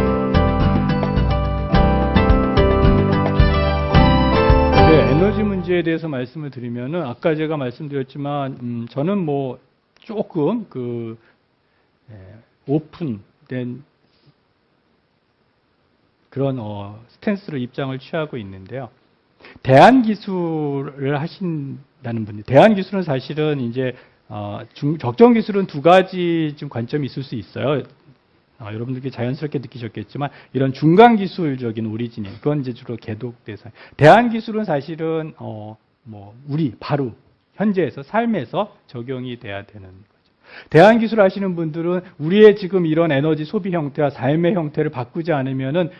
Speaker 1: 네, 에너지 문제에 대해서 말씀을 드리면은 아까 제가 말씀드렸지만 저는 뭐 조금 그 오픈된 그런 스탠스로 입장을 취하고 있는데요. 대안기술을 하신다는 분들, 대안기술은 사실은 이제 적정 기술은 두 가지 좀 관점이 있을 수 있어요. 여러분들께 자연스럽게 느끼셨겠지만 이런 중간 기술적인 오리진이 그건 이제 주로 개독 대상. 대안기술은 사실은 뭐 우리 바로 현재에서 삶에서 적용이 돼야 되는 거죠. 대안기술 하시는 분들은 우리의 지금 이런 에너지 소비 형태와 삶의 형태를 바꾸지 않으면은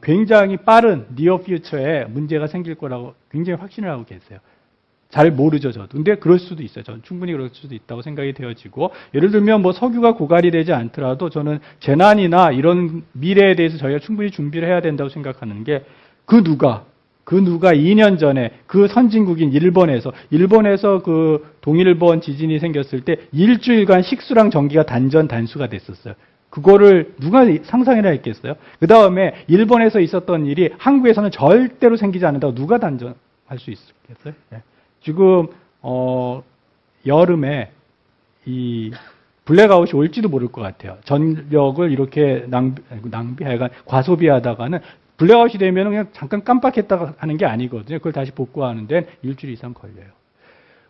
Speaker 1: 굉장히 빠른 니어 퓨처에 문제가 생길 거라고 굉장히 확신을 하고 계세요. 잘 모르죠, 저도. 근데 그럴 수도 있어요. 저는 충분히 그럴 수도 있다고 생각이 되어지고, 예를 들면 뭐 석유가 고갈이 되지 않더라도 저는 재난이나 이런 미래에 대해서 저희가 충분히 준비를 해야 된다고 생각하는 게 그 누가 2년 전에 그 선진국인 일본에서 그 동일본 지진이 생겼을 때 일주일간 식수랑 전기가 단수가 됐었어요. 그거를 누가 상상이나 했겠어요? 그 다음에 일본에서 있었던 일이 한국에서는 절대로 생기지 않는다고 누가 단정할 수 있겠어요? 네. 지금 여름에 이 블랙아웃이 올지도 모를 것 같아요. 전력을 이렇게 낭비하여간 과소비하다가는 블랙아웃이 되면 그냥 잠깐 깜빡했다가 하는 게 아니거든요. 그걸 다시 복구하는 데는 일주일 이상 걸려요.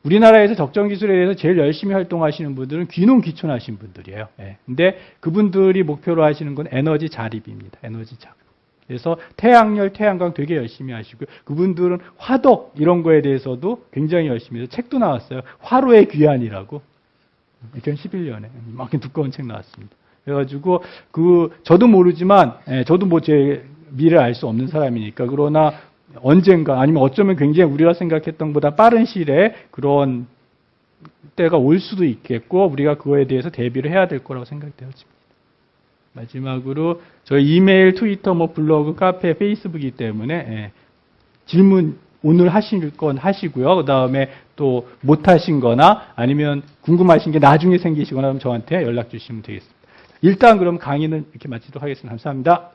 Speaker 1: 우리나라에서 적정 기술에 대해서 제일 열심히 활동하시는 분들은 귀농귀촌하신 분들이에요. 근데 그분들이 목표로 하시는 건 에너지 자립입니다. 에너지 자립. 그래서 태양열, 태양광 되게 열심히 하시고요. 그분들은 화덕 이런 거에 대해서도 굉장히 열심히 해서 책도 나왔어요. 화로의 귀환이라고. 2011년에 막 두꺼운 책 나왔습니다. 그래가지고 저도 모르지만 저도 뭐 제 미래를 알 수 없는 사람이니까 그러나 언젠가 아니면 어쩌면 굉장히 우리가 생각했던 것보다 빠른 시일에 그런 때가 올 수도 있겠고 우리가 그거에 대해서 대비를 해야 될 거라고 생각되어집니다. 마지막으로 저희 이메일, 트위터, 뭐 블로그, 카페, 페이스북이기 때문에 질문 오늘 하실 건 하시고요. 그 다음에 또 못 하신 거나 아니면 궁금하신 게 나중에 생기시거나 그럼 저한테 연락 주시면 되겠습니다. 일단 그럼 강의는 이렇게 마치도록 하겠습니다. 감사합니다.